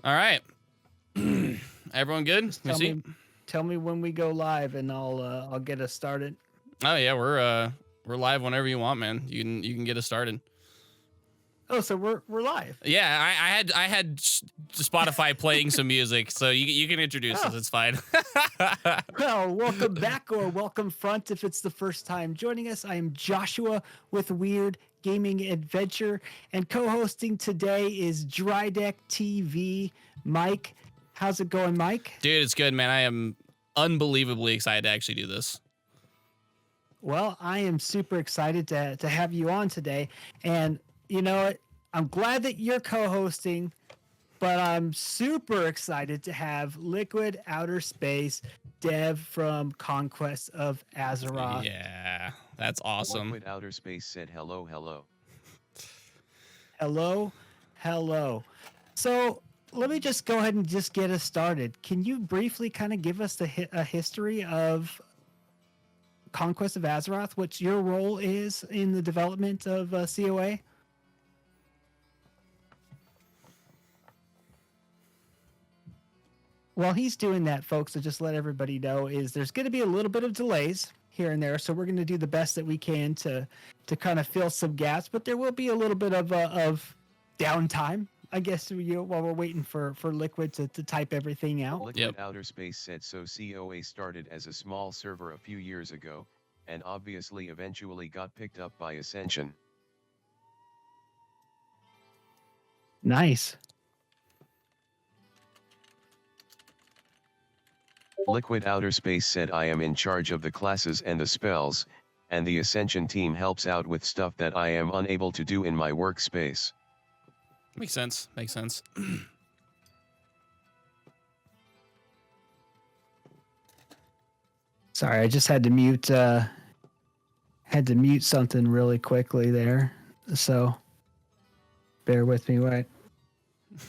All right. Everyone good? Just tell me when we go live, and I'll get us started. Oh yeah, we're live whenever you want, man. You can get us started. Oh, so we're live. Yeah, I had Spotify playing some music, so you can introduce us. It's fine. Well, welcome back or welcome front if it's the first time joining us. I am Joshua with Weird Gaming Adventure, and co-hosting today is Dry Deck TV, Mike. How's it going, Mike? Dude, it's good, man. I am unbelievably excited to actually do this. Well, I am super excited to have you on today, and you know what? I'm glad that you're co-hosting, but I'm super excited to have Liquidouterspace dev from Conquest of Azeroth. Yeah, that's awesome. Liquidouterspace said hello, hello. Hello, hello. So let me just go ahead and just get us started. Can you briefly kind of give us a history of Conquest of Azeroth, what your role is in the development of COA? While he's doing that, folks, to just let everybody know, is there's going to be a little bit of delays here and there, so we're going to do the best that we can to kind of fill some gaps, but there will be a little bit of downtime, I guess, while we're waiting for Liquid to type everything out. Liquidouterspace said so. COA started as a small server a few years ago, and obviously eventually got picked up by Ascension. Nice. Liquidouterspace said I am in charge of the classes and the spells, and the Ascension team helps out with stuff that I am unable to do in my workspace. Makes sense. Makes sense. Sorry, I just had to mute something really quickly there. So bear with me, right?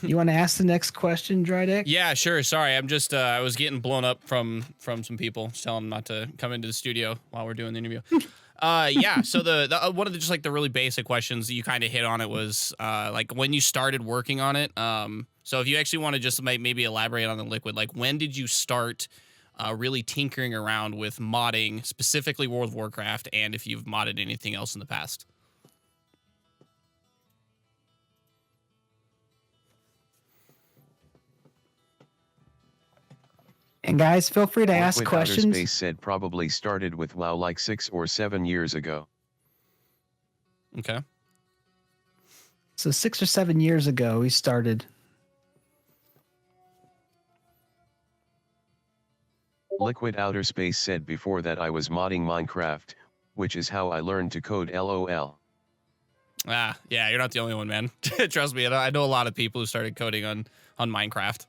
You want to ask the next question, Dry Deck? Yeah, sure. Sorry, I'm just I was getting blown up from some people. Just tell them not to come into the studio while we're doing the interview. Yeah. So the one of the just like the really basic questions that you kind of hit on it was like when you started working on it. So if you actually want to just maybe elaborate on the Liquid, like when did you start really tinkering around with modding, specifically World of Warcraft, and if you've modded anything else in the past? And guys, feel free to ask questions. Liquidouterspace said probably started with WoW like 6 or 7 years ago. Okay. So 6 or 7 years ago, we started. Liquidouterspace said before that I was modding Minecraft, which is how I learned to code LOL. Ah, yeah, you're not the only one, man. Trust me, I know a lot of people who started coding on Minecraft.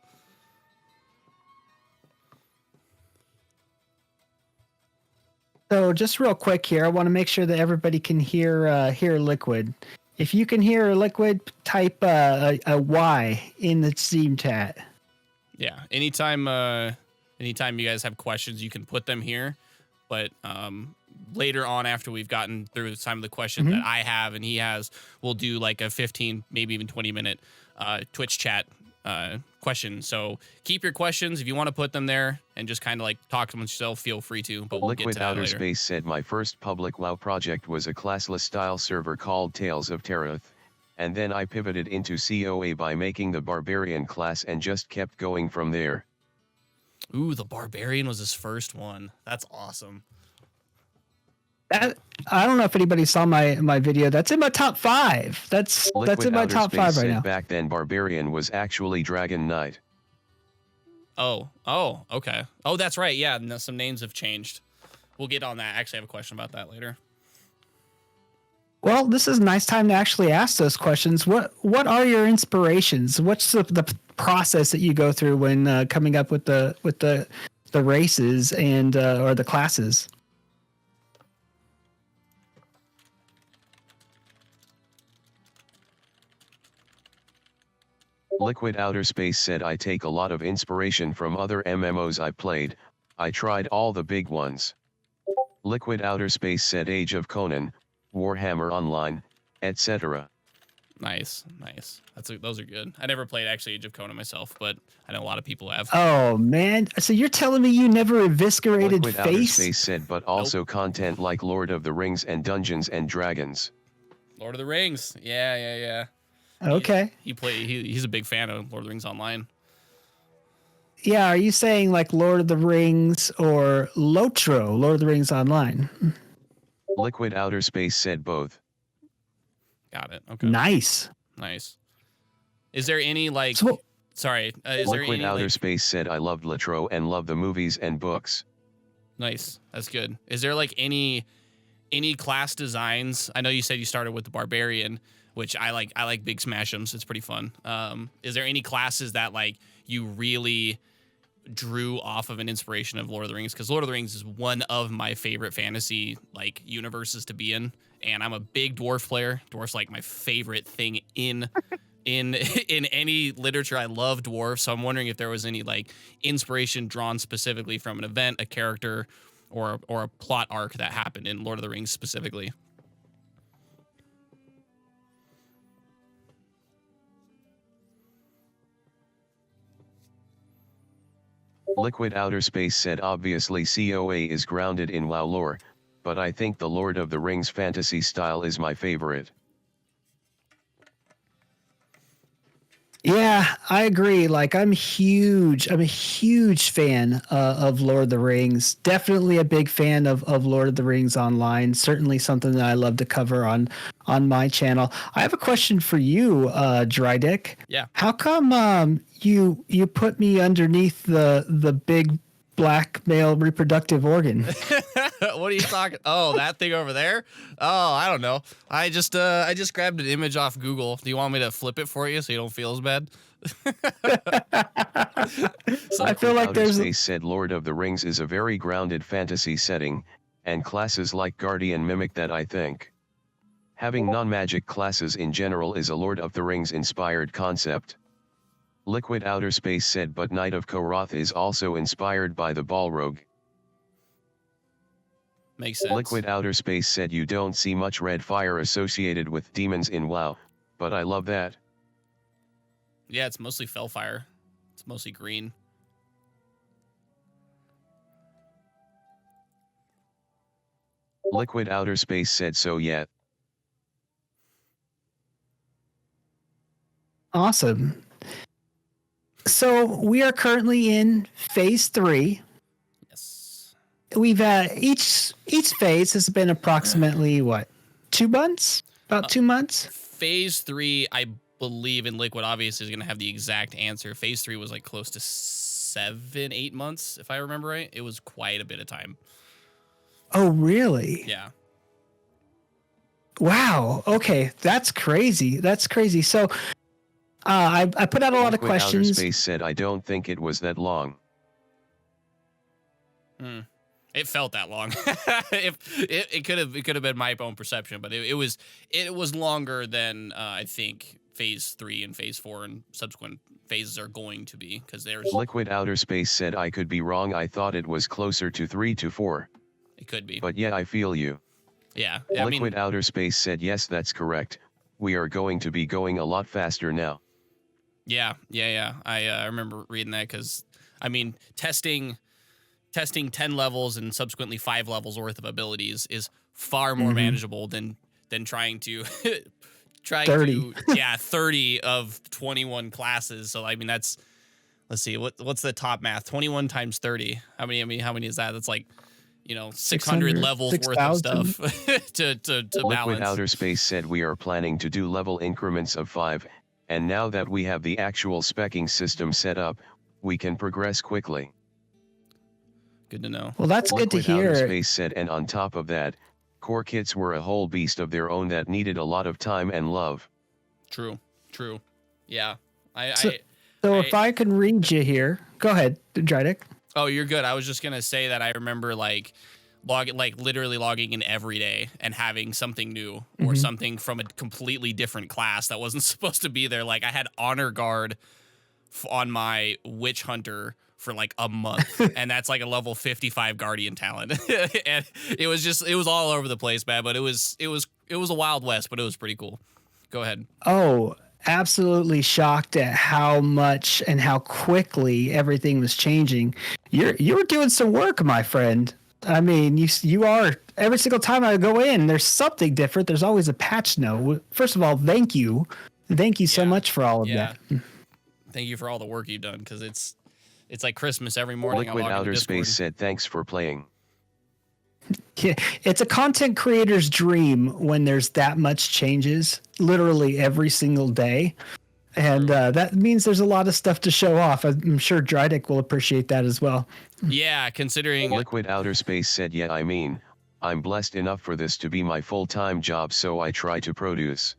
So just real quick here, I want to make sure that everybody can hear Liquid. If you can hear Liquid, type a Y in the Steam chat. Yeah, anytime you guys have questions, you can put them here. But later on, after we've gotten through some of the questions that I have and he has, we'll do like a 15, maybe even 20-minute Twitch chat question. So keep your questions if you want to put them there and just kind of like talk amongst yourself, feel free to, but we'll get to that later. Liquidouterspace said my first public WoW project was a classless style server called Tales of Azeroth, and then I pivoted into COA by making the Barbarian class and just kept going from there. Ooh, the Barbarian was his first one. That's awesome. I don't know if anybody saw my video. That's in my top 5. That's in my top 5 right now. Back then Barbarian was actually Dragon Knight. Oh, okay. Oh, that's right. Yeah, some names have changed. We'll get on that. Actually, I have a question about that later. Well, this is a nice time to actually ask those questions. What are your inspirations? What's the process that you go through when coming up with the races and or the classes? Liquidouterspace said I take a lot of inspiration from other MMOs I played. I tried all the big ones. Liquidouterspace said Age of Conan, Warhammer Online, etc. Nice. Those are good. I never played actually Age of Conan myself, but I know a lot of people have. Oh man, so you're telling me you never eviscerated Liquid face? Outerspace said, but also content like Lord of the Rings and Dungeons and Dragons. Lord of the Rings. Yeah. Okay. He's a big fan of Lord of the Rings Online. Yeah, are you saying like Lord of the Rings or Lotro, Lord of the Rings Online? Liquid Outerspace said both. Got it. Okay. Nice. Is there any like? So, Sorry. Is there Liquid any Outerspace said, I loved Lotro and love the movies and books. Nice. That's good. Is there like any class designs? I know you said you started with the Barbarian, which I like. I like big smash-ems. It's pretty fun. Is there any classes that like you really drew off of an inspiration of Lord of the Rings? Because Lord of the Rings is one of my favorite fantasy like universes to be in, and I'm a big dwarf player. Dwarf's like my favorite thing in any literature. I love dwarves, so I'm wondering if there was any like inspiration drawn specifically from an event, a character, or a plot arc that happened in Lord of the Rings specifically. Liquid Outerspace said, obviously COA is grounded in WoW lore, but I think the Lord of the Rings fantasy style is my favorite. yeah, I agree. Like I'm a huge fan of Lord of the Rings. Definitely a big fan of Lord of the Rings Online. Certainly something that I love to cover on my channel. I have a question for you, Drydick. Yeah. How come you put me underneath the big black male reproductive organ? What are you talking? Oh, that thing over there? Oh, I don't know. I just grabbed an image off Google. Do you want me to flip it for you so you don't feel as bad? I feel like there's Outerspace said Lord of the Rings is a very grounded fantasy setting, and classes like Guardian mimic that, I think. Having non-magic classes in general is a Lord of the Rings inspired concept. Liquid Outerspace said, but Knight of Koroth is also inspired by the Balrog. Makes sense. Liquid Outerspace said, you don't see much red fire associated with demons in WoW, but I love that. Yeah, it's mostly Fellfire. It's mostly green. Liquid Outerspace said, so yeah. awesome. So we are currently in phase 3. Yes. We've each phase has been approximately what, 2 months? About 2 months? Phase 3, I believe in Liquid obviously is going to have the exact answer. Phase 3 was like close to 7-8 months, if I remember right. It was quite a bit of time. Oh, really? Yeah. Wow. Okay, that's crazy. So, I put out a lot of Liquid questions. Outerspace said, I don't think it was that long. It felt that long. It could have been my own perception, but it was longer than I think phase 3 and phase 4 and subsequent phases are going to be, because there's Liquid Outerspace said, I could be wrong, I thought it was closer to 3 to 4. It could be. But yeah, I feel you. Yeah. Liquid Outerspace said, yes, that's correct. We are going to be going a lot faster now. Yeah. I remember reading that because, I mean, testing 10 levels and subsequently 5 levels worth of abilities is far more manageable than trying to 30. 30 of 21 classes. So I mean let's see, what's the top math? 21 times 30. How many is that? That's like, 600 levels 6, worth of stuff to Liquid balance. Outerspace said, we are planning to do level increments of 5, and now that we have the actual specking system set up, we can progress quickly. Good to know. Well, that's good to Liquid hear. Outerspace said, and on top of that, core kits were a whole beast of their own that needed a lot of time and love. True. Yeah. So if I can read you here, go ahead, Drydick. Oh, you're good. I was just gonna say that I remember literally logging in every day and having something new or something from a completely different class that wasn't supposed to be there. Like I had Honor Guard on my Witch Hunter for like a month, and that's like a level 55 Guardian talent, and it was all over the place, man. But it was a Wild West, but it was pretty cool. Go ahead. Oh, absolutely shocked at how much and how quickly everything was changing. You're doing some work, my friend. I mean, you are. Every single time I go in, there's something different. There's always a patch note. First of all, thank you so much for all of that. Thank you for all the work you've done, because it's like Christmas every morning. Liquidouterspace said thanks for playing. Yeah, it's a content creator's dream when there's that much changes, literally every single day. And that means there's a lot of stuff to show off. I'm sure Drydick will appreciate that as well. Yeah, considering... Liquidouterspace said, yeah, I mean, I'm blessed enough for this to be my full-time job, so I try to produce.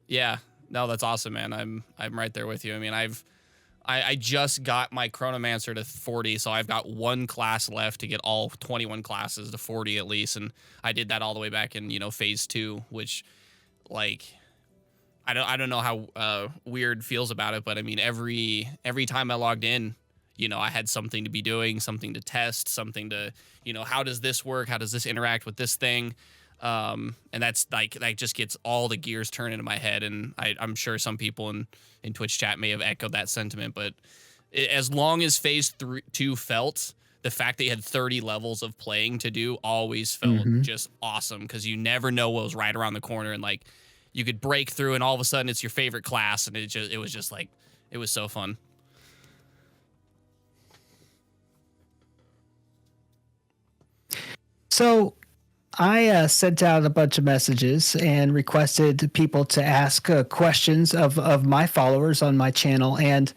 Yeah, no, that's awesome, man. I'm right there with you. I mean, I just got my Chronomancer to 40, so I've got one class left to get all 21 classes to 40 at least, and I did that all the way back in, phase 2, which, like... I don't know how Weird feels about it, but I mean, every time I logged in, I had something to be doing, something to test, something to, how does this work? How does this interact with this thing? And that's like, that just gets all the gears turning in my head. And I'm sure some people in Twitch chat may have echoed that sentiment, but as long as phase 2 felt, the fact that you had 30 levels of playing to do always felt just awesome, because you never know what was right around the corner. And like, you could break through and all of a sudden it's your favorite class, and it was just like, it was so fun. So I sent out a bunch of messages and requested people to ask questions of my followers on my channel. And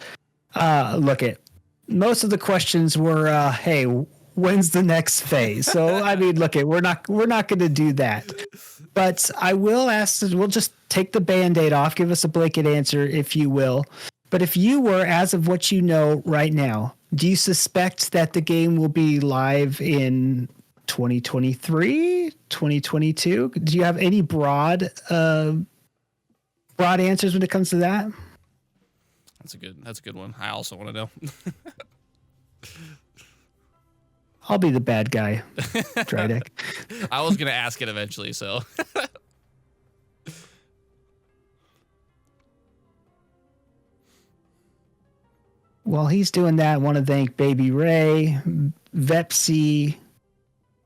most of the questions were, hey, when's the next phase? So, I mean, we're not going to do that. But I will ask, we'll just take the Band-Aid off, give us a blanket answer, if you will. But if you were, as of what you know right now, do you suspect that the game will be live in 2023, 2022? Do you have any broad answers when it comes to that? That's a good one. I also want to know. I'll be the bad guy, Drydick. I was going to ask it eventually, so. While he's doing that, I want to thank Baby Ray, Vepsi,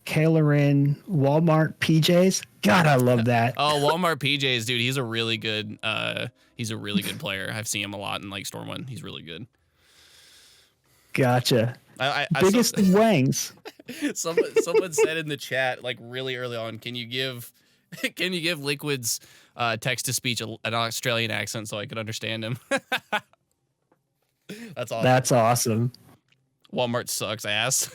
Kalerin, Walmart PJs. God, I love that. Oh, Walmart PJs, dude. He's a really good player. I've seen him a lot in like Stormwind. He's really good. Gotcha. Biggest wangs. Someone said in the chat, like really early on, can you give Liquid's text to speech an Australian accent so I could understand him? That's awesome. That's awesome. Walmart sucks ass.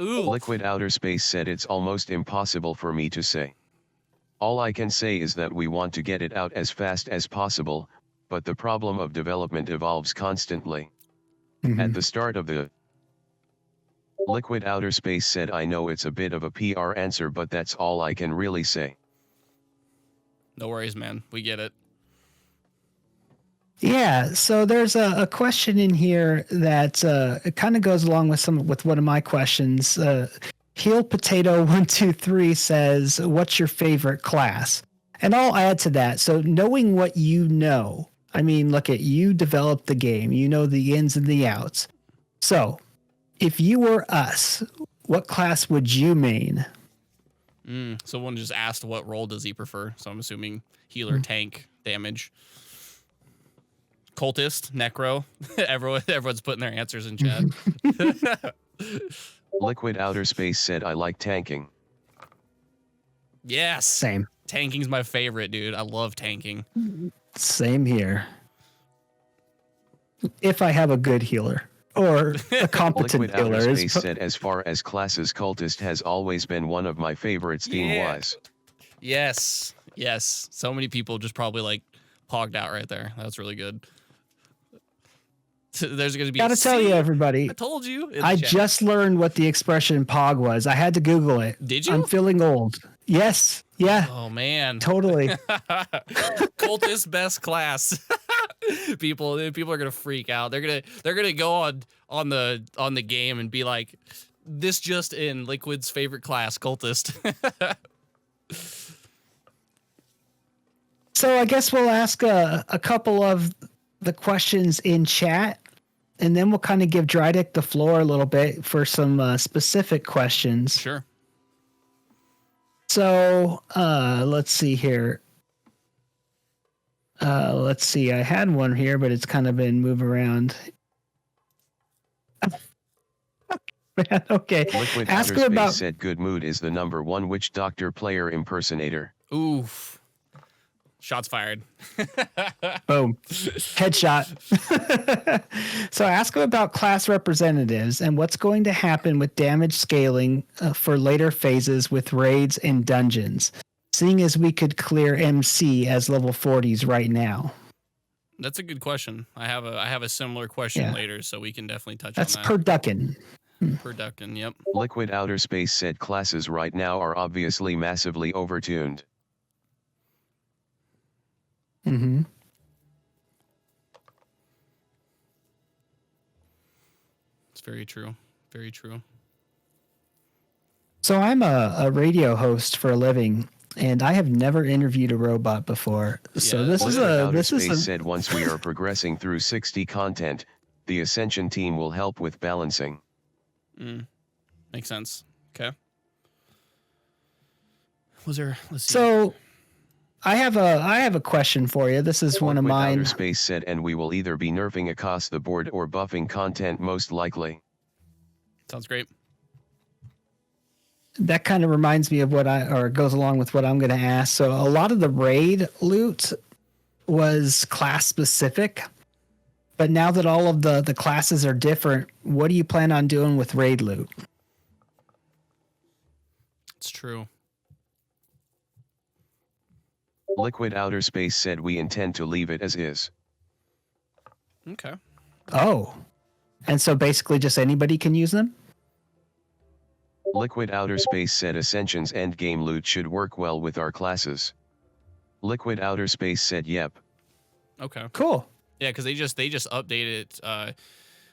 Ooh. Liquidouterspace said it's almost impossible for me to say. All I can say is that we want to get it out as fast as possible, but the problem of development evolves constantly. At the start of the Liquidouterspace said, I know it's a bit of a PR answer, but that's all I can really say. No worries, man. We get it. Yeah, so there's a question in here that it kind of goes along with one of my questions. Heel Potato 123 says, "What's your favorite class?" And I'll add to that. So knowing what you know, I mean, look at you developed the game. You know the ins and the outs. So if you were us, what class would you main? Someone just asked what role does he prefer. So I'm assuming healer, tank, damage. Cultist, necro. Everyone's putting their answers in chat. Liquidouterspace said, I like tanking. Yes. Same. Tanking's my favorite, dude. I love tanking. Same here. If I have a good healer or a competent healer. Liquidouterspace said, as far as classes, Cultist has always been one of my favorites theme-wise. Yes. Yes. So many people just probably like pogged out right there. That's really good. There's going to be. Gotta tell you, everybody. I told you. I just learned what the expression "pog" was. I had to Google it. Did you? I'm feeling old. Yes. Yeah. Oh man. Totally. Cultist best class. People are gonna freak out. They're gonna go on the game and be like, "This just in, Liquid's favorite class, Cultist." So I guess we'll ask a couple of the questions in chat, and then we'll kind of give Drydick the floor a little bit for some specific questions. Sure. So let's see here. Let's see. I had one here, but it's kind of been moved around. Okay. Liquid Ask Outer her Space about. said Good Mood is the #1 Witch Doctor player impersonator. Oof. Shots fired. Boom. Headshot. So ask him about class representatives and what's going to happen with damage scaling for later phases with raids and dungeons, seeing as we could clear MC as level 40s right now. That's a good question. I have a similar question Yeah. later, so we can definitely touch That's on that. per Duckin. Per Ductin, yep. Liquid Outer Space said classes right now are obviously massively overtuned. Mm-hmm. It's very true. Very true. So I'm a radio host for a living, and I have never interviewed a robot before. So Yeah, this is Liquid a Outer this is Space a said once we are progressing through 60 content, the Ascension team will help with balancing. Makes sense. Okay. Was there? Let's see. so. I have a question for you. This is one of Liquid mine. Outer Space said, and we will either be nerfing across the board or buffing content most likely. Sounds great. That kind of reminds me of goes along with what I'm going to ask. So a lot of the raid loot was class specific, but now that all of the classes are different, what do you plan on doing with raid loot? It's true. Liquid Outer Space said we intend to leave it as is. Okay. Oh, and so basically just anybody can use them? Liquid Outer Space said Ascension's endgame loot should work well with our classes. Liquid Outer Space said yep. Okay. Cool. Yeah, because they just updated it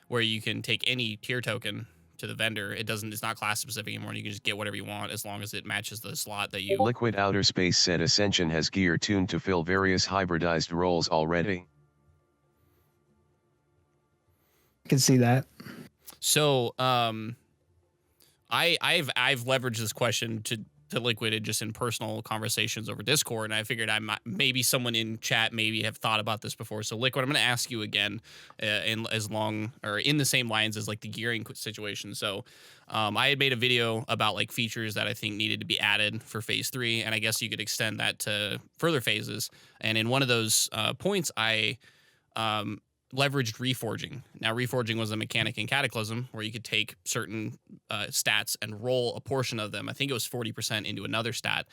where you can take any tier token to the vendor. It's not class specific anymore. You can just get whatever you want as long as it matches the slot that you. Liquid Outer Space said Ascension has gear tuned to fill various hybridized roles already. I can see that. So I've leveraged this question to Liquid just in personal conversations over Discord, and I figured maybe someone in chat maybe have thought about this before. So Liquid, I'm going to ask you again in the same lines as like the gearing situation. So I had made a video about like features that I think needed to be added for phase 3, and I guess you could extend that to further phases. And in one of those points, I leveraged reforging. Now, reforging was a mechanic in Cataclysm where you could take certain stats and roll a portion of them. I think it was 40% into another stat.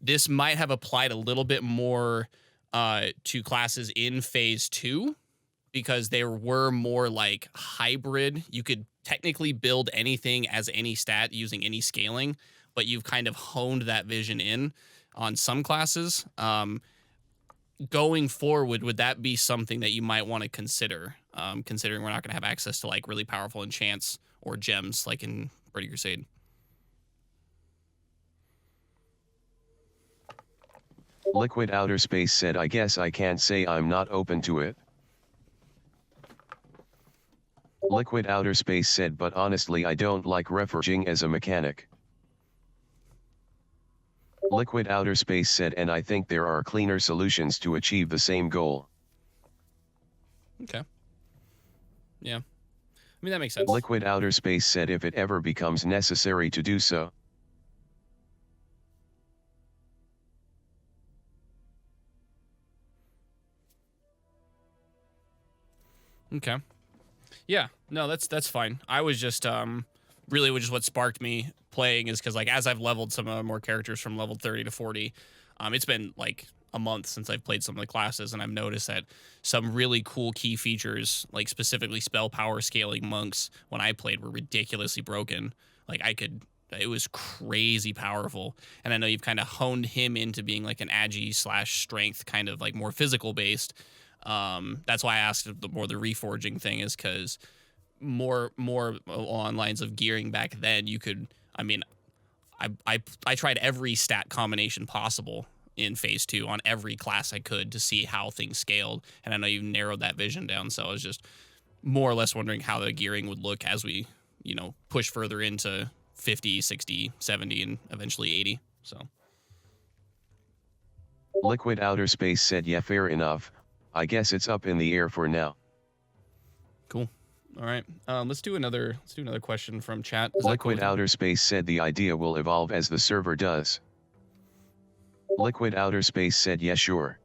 This might have applied a little bit more to classes in phase 2 because they were more like hybrid. You could technically build anything as any stat using any scaling, but you've kind of honed that vision in on some classes. Going forward, would that be something that you might want to consider, considering we're not going to have access to like really powerful enchants or gems like in Brady Crusade? Liquid Outer Space said, I guess I can't say I'm not open to it. Liquid Outer Space said, but honestly I don't like reforging as a mechanic. Liquid Outer Space said, and I think there are cleaner solutions to achieve the same goal. Okay. Yeah. I mean, that makes sense. Liquid Outer Space said, if it ever becomes necessary to do so. Okay. Yeah. No, that's fine. I was just really what sparked me playing is because like as I've leveled some more characters from level 30 to 40, it's been like a month since I've played some of the classes, and I've noticed that some really cool key features, like specifically spell power scaling monks, when I played were ridiculously broken. Like it was crazy powerful. And I know you've kind of honed him into being like an agi/strength kind of like more physical based. That's why I asked the reforging thing is because more on lines of gearing back then you could, I mean, I tried every stat combination possible in phase 2 on every class I could to see how things scaled. And I know you've narrowed that vision down, so I was just more or less wondering how the gearing would look as we, push further into 50, 60, 70, and eventually 80. So Liquid Outer Space said, yeah, fair enough. I guess it's up in the air for now. cool. All right. Let's do another question from chat. Is that Liquid cool? Outer Space said the idea will evolve as the server does. Liquid Outer Space said, yeah, sure.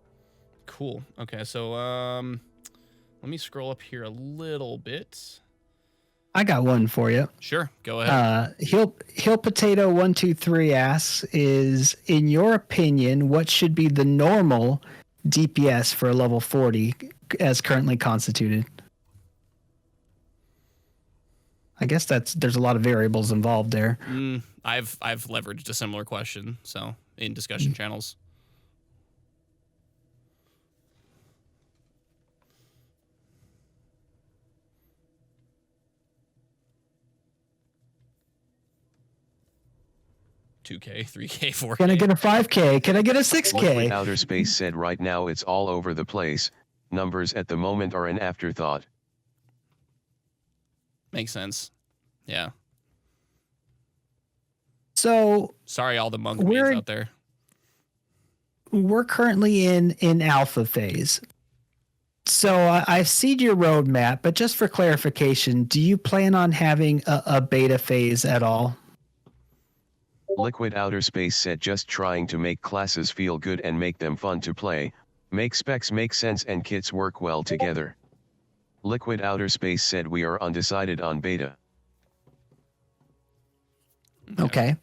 Cool. Okay, so let me scroll up here a little bit. I got one for you. Sure, go ahead. Hill Potato 123 asks, is in your opinion what should be the normal DPS for a level 40 as currently constituted? I guess there's a lot of variables involved there. I've leveraged a similar question, so in discussion channels. $2K, $3K, $4K. Can I get a 5K? Can I get a Liquid 6K? Outer Space said right now it's all over the place. Numbers at the moment are an afterthought. Makes sense. Yeah. So Sorry, all the monk mains out there. we're currently in alpha phase. So I've seen your roadmap, but just for clarification, do you plan on having a beta phase at all? Liquid Outer Space said just trying to make classes feel good and make them fun to play, make specs make sense and kits work well together. Liquid Outer Space said we are undecided on beta. Okay.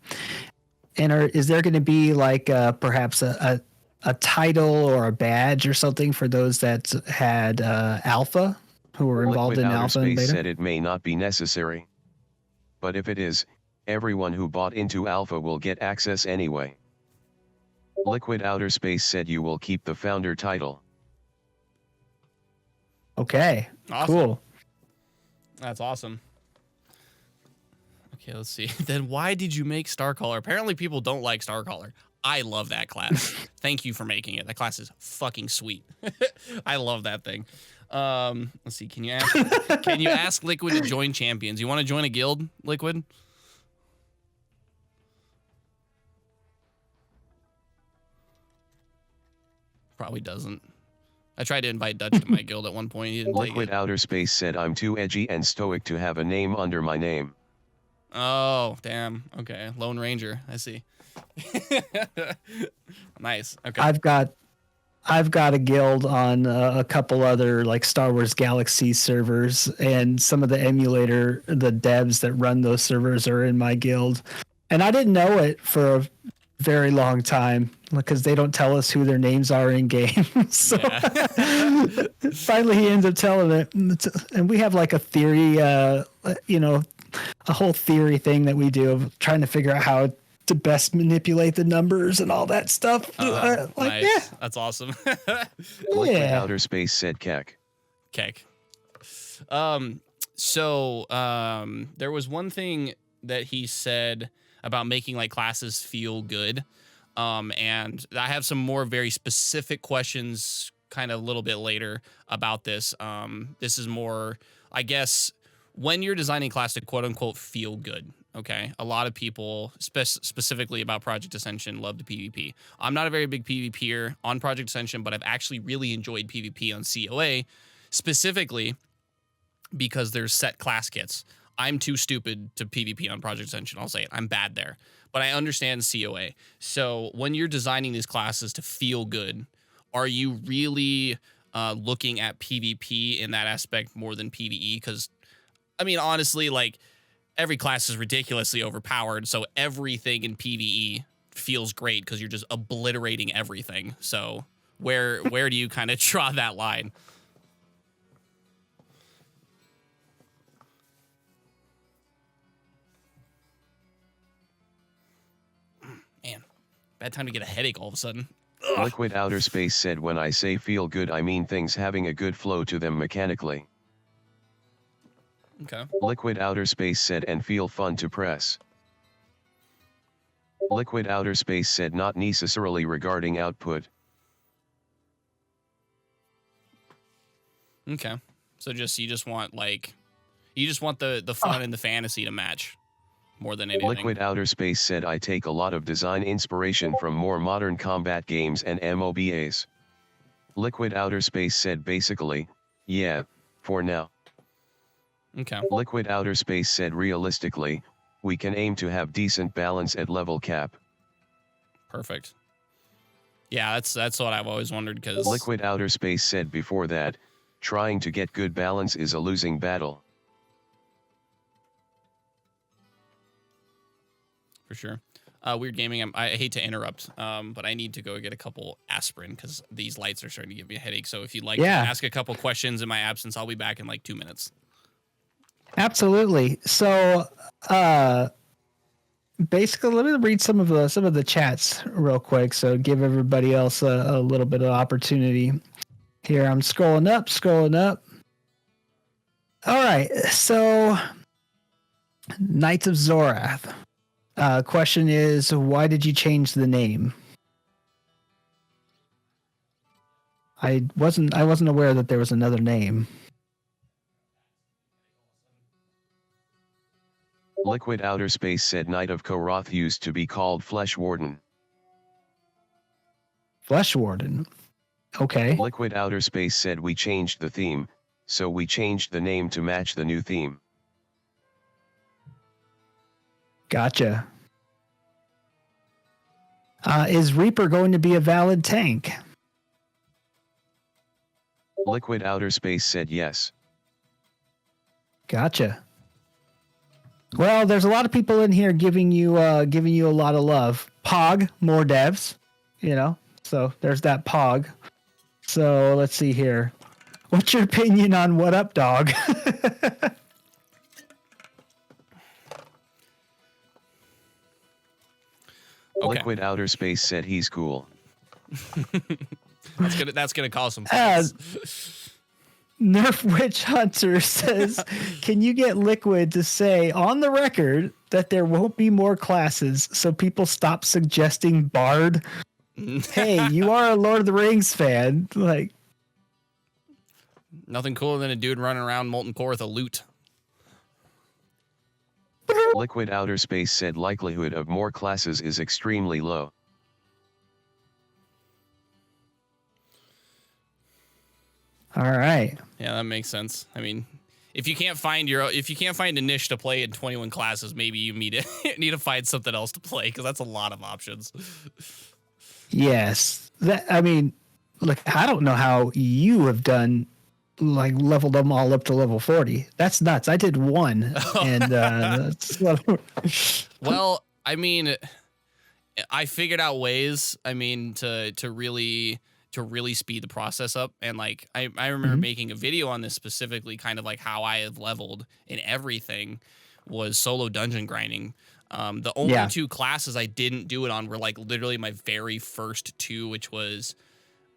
And is there going to be like perhaps a title or a badge or something for those that had alpha, who were involved Liquid in Outer alpha and Space beta? said it may not be necessary. But if it is, everyone who bought into alpha will get access anyway. Liquid Outer Space said you will keep the founder title. Okay. Awesome. Cool. That's awesome. Okay, let's see. Then why did you make Starcaller? Apparently people don't like Starcaller. I love that class. Thank you for making it. That class is fucking sweet. I love that thing. Let's see. Can you ask Liquid to join champions? You want to join a guild, Liquid? Probably doesn't. I tried to invite Dutch to my guild at one point. He didn't Liquid take it. Outer Space said I'm too edgy and stoic to have a name under my name. Oh, damn. Okay. Lone Ranger. I see. Nice. Okay. I've got a guild on a couple other like Star Wars Galaxy servers, and some of the devs that run those servers are in my guild. And I didn't know it for a very long time because they don't tell us who their names are in game. So finally he ends up telling it. And we have like a theory, a whole theory thing that we do of trying to figure out how to best manipulate the numbers and all that stuff. Nice. Yeah. That's awesome. Liquid Yeah. Outer Space said Keck. Keck. So there was one thing that he said about making like classes feel good. And I have some more very specific questions kind of a little bit later about this. This is more, I guess, when you're designing class to quote unquote feel good. Okay. A lot of people, specifically about Project Ascension, love to PvP. I'm not a very big PvPer on Project Ascension, but I've actually really enjoyed PvP on COA, specifically because there's set class kits. I'm too stupid to PvP on Project Ascension. I'll say it. I'm bad there. But I understand COA. So when you're designing these classes to feel good, are you really looking at PvP in that aspect more than PvE? Because, I mean, honestly, like, every class is ridiculously overpowered, so everything in PvE feels great because you're just obliterating everything. So where do you kind of draw that line? Man, bad time to get a headache all of a sudden. Ugh. Liquid Outer Space said when I say feel good I mean things having a good flow to them mechanically. Okay. Liquid Outer Space said and feel fun to press. Liquidouterspace said not necessarily regarding output. Okay. So you just want the fun and the fantasy to match more than anything. Liquidouterspace said I take a lot of design inspiration from more modern combat games and MOBAs. Liquidouterspace said basically, yeah, for now. Okay. Liquidouterspace said realistically, we can aim to have decent balance at level cap. Perfect. Yeah, that's what I've always wondered, because Liquidouterspace said before that, trying to get good balance is a losing battle. For sure. Weird Gaming, I hate to interrupt, but I need to go get a couple aspirin because these lights are starting to give me a headache. So if you'd like to ask a couple questions in my absence, I'll be back in like 2 minutes. Absolutely. So, basically, let me read some of the chats real quick. So give everybody else a little bit of opportunity. Here, I'm scrolling up. All right. So, Knights of Zorath. Question is, why did you change the name? I wasn't aware that there was another name. Liquidouterspace said Knight of Koroth used to be called Flesh Warden. Flesh Warden. Okay. Liquidouterspace said we changed the theme, so we changed the name to match the new theme. Gotcha. Is Reaper going to be a valid tank? Liquidouterspace said yes. Gotcha. Well, there's a lot of people in here giving you a lot of love. Pog, more devs, So there's that Pog. So let's see here. What's your opinion on What Up, Dog? Okay. Liquidouterspace said he's cool. That's gonna cause some fights. Nerf Witch Hunter says, can you get Liquid to say on the record that there won't be more classes so people stop suggesting Bard? Hey, you are a Lord of the Rings fan. Like, nothing cooler than a dude running around Molten Core with a loot. Liquidouterspace said likelihood of more classes is extremely low. All right. Yeah, that makes sense. I mean, if you can't find a niche to play in 21 classes, maybe you need to find something else to play, because that's a lot of options. Yes. I mean, look, I don't know how you have done, like, leveled them all up to level 40. That's nuts. I did one, and well, I mean, I figured out ways. I mean, to really speed the process up. And like, I remember making a video on this specifically, kind of like how I have leveled in everything was solo dungeon grinding. The only two classes I didn't do it on were like literally my very first two, which was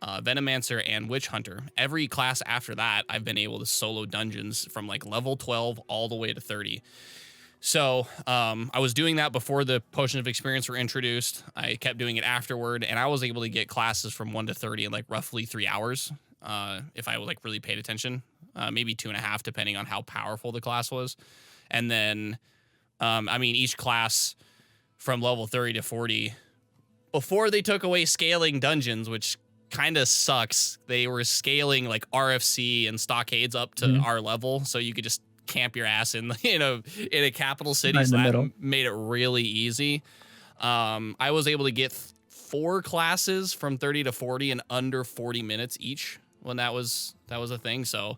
Venomancer and Witch Hunter. Every class after that, I've been able to solo dungeons from like level 12 all the way to 30. So I was doing that before the Potion of Experience were introduced. I kept doing it afterward, and I was able to get classes from 1 to 30 in like roughly 3 hours if I like really paid attention. Maybe 2.5, depending on how powerful the class was. And then, I mean, each class from level 30 to 40, before they took away scaling dungeons, which kind of sucks, they were scaling like RFC and stockades up to our level, so you could just camp your ass in a capital city. So that made it really easy. I was able to get 4 classes from 30 to 40 in under 40 minutes each when that was a thing. So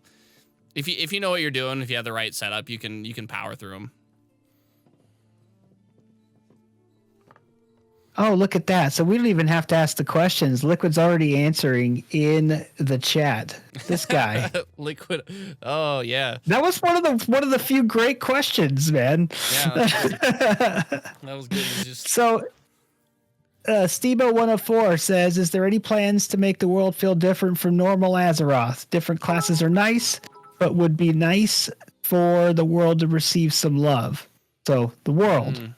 if you know what you're doing, if you have the right setup, you can power through them. Oh, look at that. So we don't even have to ask the questions. Liquid's already answering in the chat. This guy. Liquid. Oh, yeah. That was one of the few great questions, man. Yeah. That was good. So Stebo104 says, is there any plans to make the world feel different from normal Azeroth? Different classes are nice, but would be nice for the world to receive some love. So the world.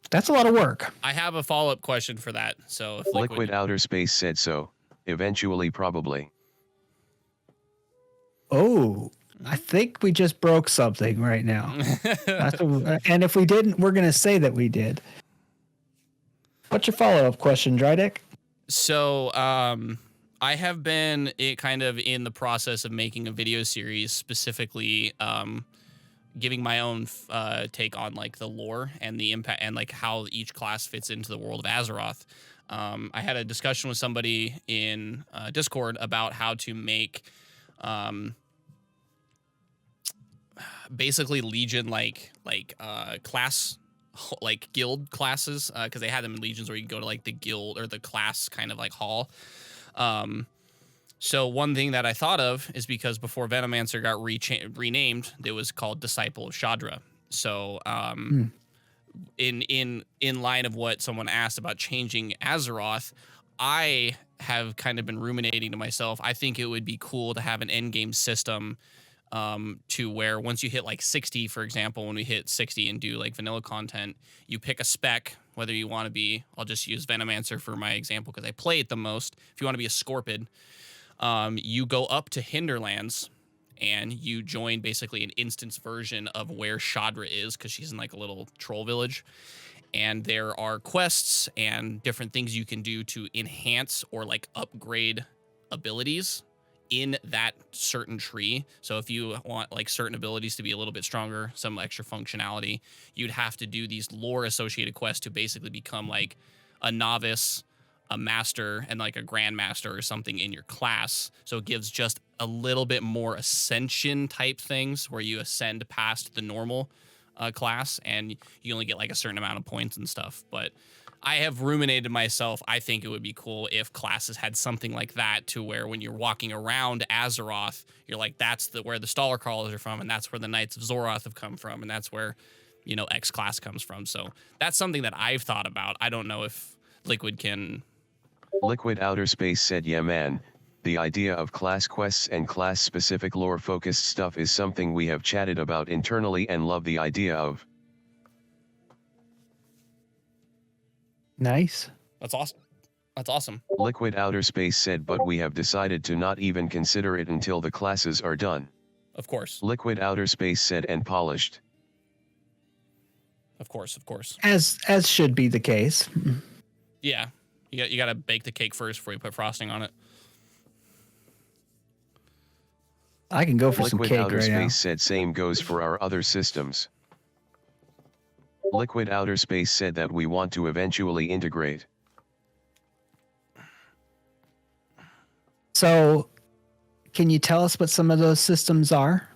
That's a lot of work. I have a follow-up question for that. So if Liquid Outer Space said so. Eventually, probably. Oh, I think we just broke something right now. And if we didn't, we're going to say that we did. What's your follow-up question, Drydeck? So, I have been kind of in the process of making a video series specifically giving my own take on like the lore and the impact and like how each class fits into the world of Azeroth. I had a discussion with somebody in Discord about how to make basically Legion like class like guild classes because they had them in Legions where you can go to like the guild or the class kind of like hall. So one thing that I thought of is because before Venomancer got renamed, it was called Disciple of Shadra. So in line of what someone asked about changing Azeroth, I have kind of been ruminating to myself. I think it would be cool to have an end game system to where once you hit like 60, for example, when we hit 60 and do like vanilla content, you pick a spec, whether you want to be, I'll just use Venomancer for my example because I play it the most. If you want to be a Scorpid, you go up to Hinterlands and you join basically an instance version of where Shadra is because she's in like a little troll village. And there are quests and different things you can do to enhance or like upgrade abilities in that certain tree. So if you want like certain abilities to be a little bit stronger, some extra functionality, you'd have to do these lore associated quests to basically become like a novice, a master, and like a grandmaster or something in your class. So it gives just a little bit more ascension type things where you ascend past the normal class and you only get like a certain amount of points and stuff. But I have ruminated myself. I think it would be cool if classes had something like that to where when you're walking around Azeroth, you're like, that's where the Staller Crawlers are from, and that's where the Knights of Zoroth have come from, and that's where, you know, X class comes from. So that's something that I've thought about. I don't know if Liquid can. Liquid Outer Space said, yeah man, the idea of class quests and class-specific lore-focused stuff is something we have chatted about internally and love the idea of. Nice. That's awesome. That's awesome. Liquid Outer Space said, but we have decided to not even consider it until the classes are done. Of course. Liquid Outer Space said, and polished. Of course, of course. As should be the case. Yeah. You got to bake the cake first before you put frosting on it. I can go for some Liquid cake Outer right Space now. said, same goes for our other systems. Liquid Outer Space said that we want to eventually integrate. So, can you tell us what some of those systems are?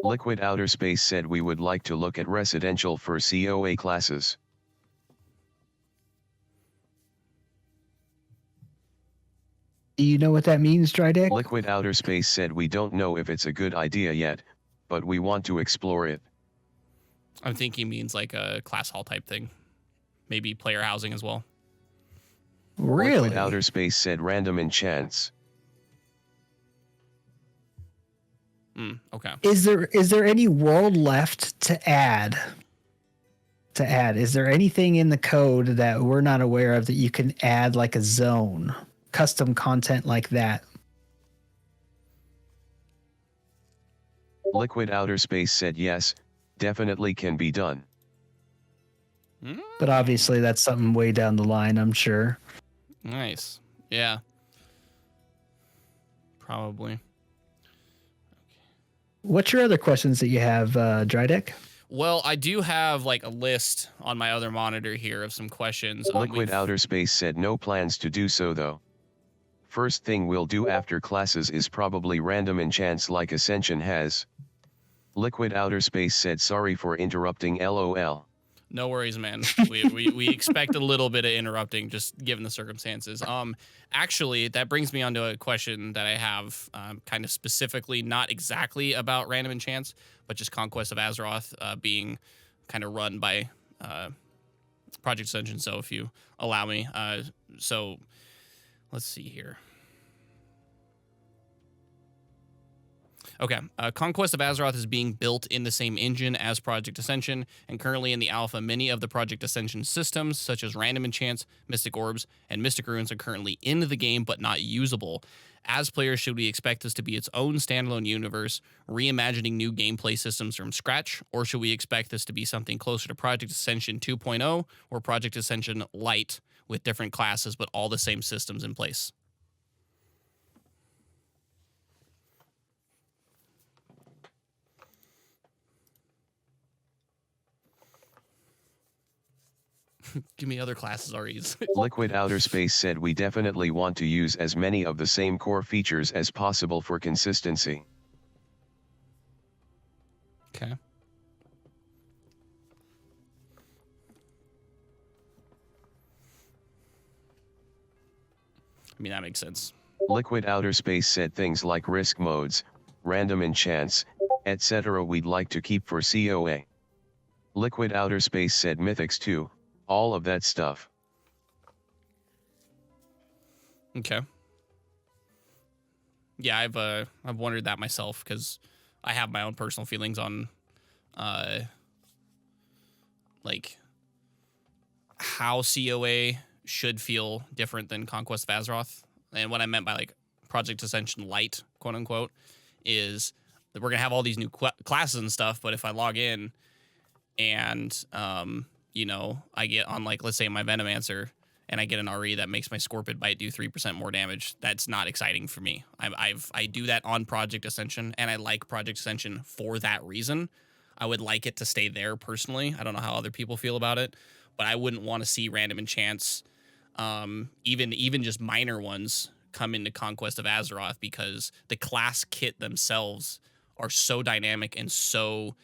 Liquid Outer Space said we would like to look at residential for COA classes. Do you know what that means, Drydeck? Liquid Outer Space said we don't know if it's a good idea yet, but we want to explore it. I'm thinking means like a class hall type thing. Maybe player housing as well. Really? Liquid Outer Space said random enchants. Okay. Is there any world left to add? Is there anything in the code that we're not aware of that you can add, like a zone, custom content like that? Liquid Outer Space said yes, definitely can be done. But obviously that's something way down the line, I'm sure. Nice. Yeah. Probably. What's your other questions that you have, Drydeck? Well, I do have like a list on my other monitor here of some questions. Liquid Outer Space said no plans to do so though. First thing we'll do after classes is probably random enchants like Ascension has. Liquid Outer Space said sorry for interrupting LOL. No worries, man. We expect a little bit of interrupting, just given the circumstances. Actually, that brings me on to a question that I have, kind of specifically, not exactly about random enchants, but just Conquest of Azeroth being kind of run by Project Ascension. So if you allow me, so let's see here. Okay. Conquest of Azeroth is being built in the same engine as Project Ascension, and currently in the alpha, many of the Project Ascension systems, such as random enchants, mystic orbs, and mystic runes, are currently in the game but not usable. As players, should we expect this to be its own standalone universe, reimagining new gameplay systems from scratch, or should we expect this to be something closer to Project Ascension 2.0 or Project Ascension Lite with different classes but all the same systems in place? Give me other classes, REs. Liquidouterspace said we definitely want to use as many of the same core features as possible for consistency. Okay. I mean, that makes sense. Liquidouterspace said things like risk modes, random enchants, etc. we'd like to keep for COA. Liquidouterspace said mythics too, all of that stuff. Okay. Yeah, I've wondered that myself because I have my own personal feelings on like how COA should feel different than Conquest of Azeroth. And what I meant by like Project Ascension Lite, quote unquote, is that we're gonna have all these new classes and stuff. But if I log in and you know, I get on like, let's say my Venomancer, and I get an RE that makes my Scorpid Bite do 3% more damage, that's not exciting for me. I do that on Project Ascension, and I like Project Ascension for that reason. I would like it to stay there personally. I don't know how other people feel about it, but I wouldn't want to see random enchants, even just minor ones, come into Conquest of Azeroth, because the class kit themselves are so dynamic and so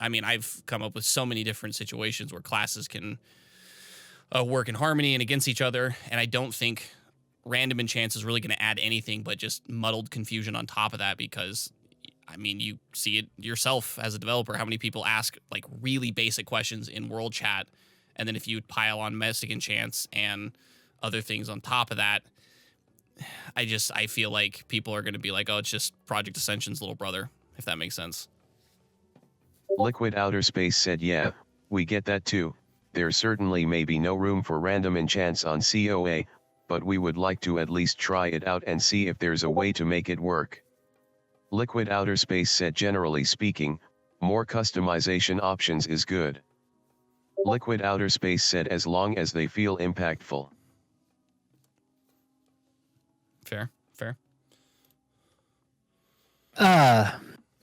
I've come up with so many different situations where classes can work in harmony and against each other, and I don't think random enchants is really going to add anything but just muddled confusion on top of that, because I mean, you see it yourself as a developer, how many people ask like really basic questions in world chat, and then if you pile on mystic enchants and other things on top of that, I feel like people are going to be like, oh, it's just Project Ascension's little brother, if that makes sense. Liquidouterspace said yeah, we get that too. There certainly may be no room for random enchants on COA, but we would like to at least try it out and see if there's a way to make it work. Liquidouterspace said generally speaking, more customization options is good. Liquidouterspace said as long as they feel impactful. Fair.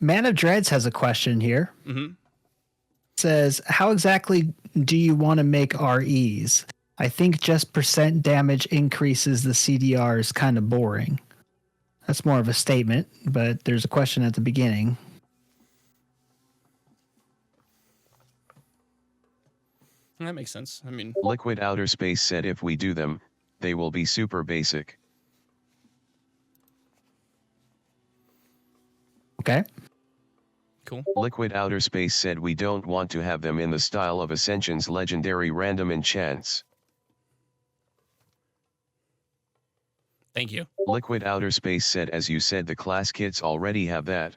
Man of Dreads has a question here. Mm-hmm. Says, how exactly do you want to make REs? I think just percent damage increases the CDR is kind of boring. That's more of a statement, but there's a question at the beginning. That makes sense. I mean, Liquidouterspace said if we do them, they will be super basic. Okay. cool. Liquidouterspace said we don't want to have them in the style of Ascension's legendary random enchants. Thank you. Liquidouterspace said as you said the class kits already have that.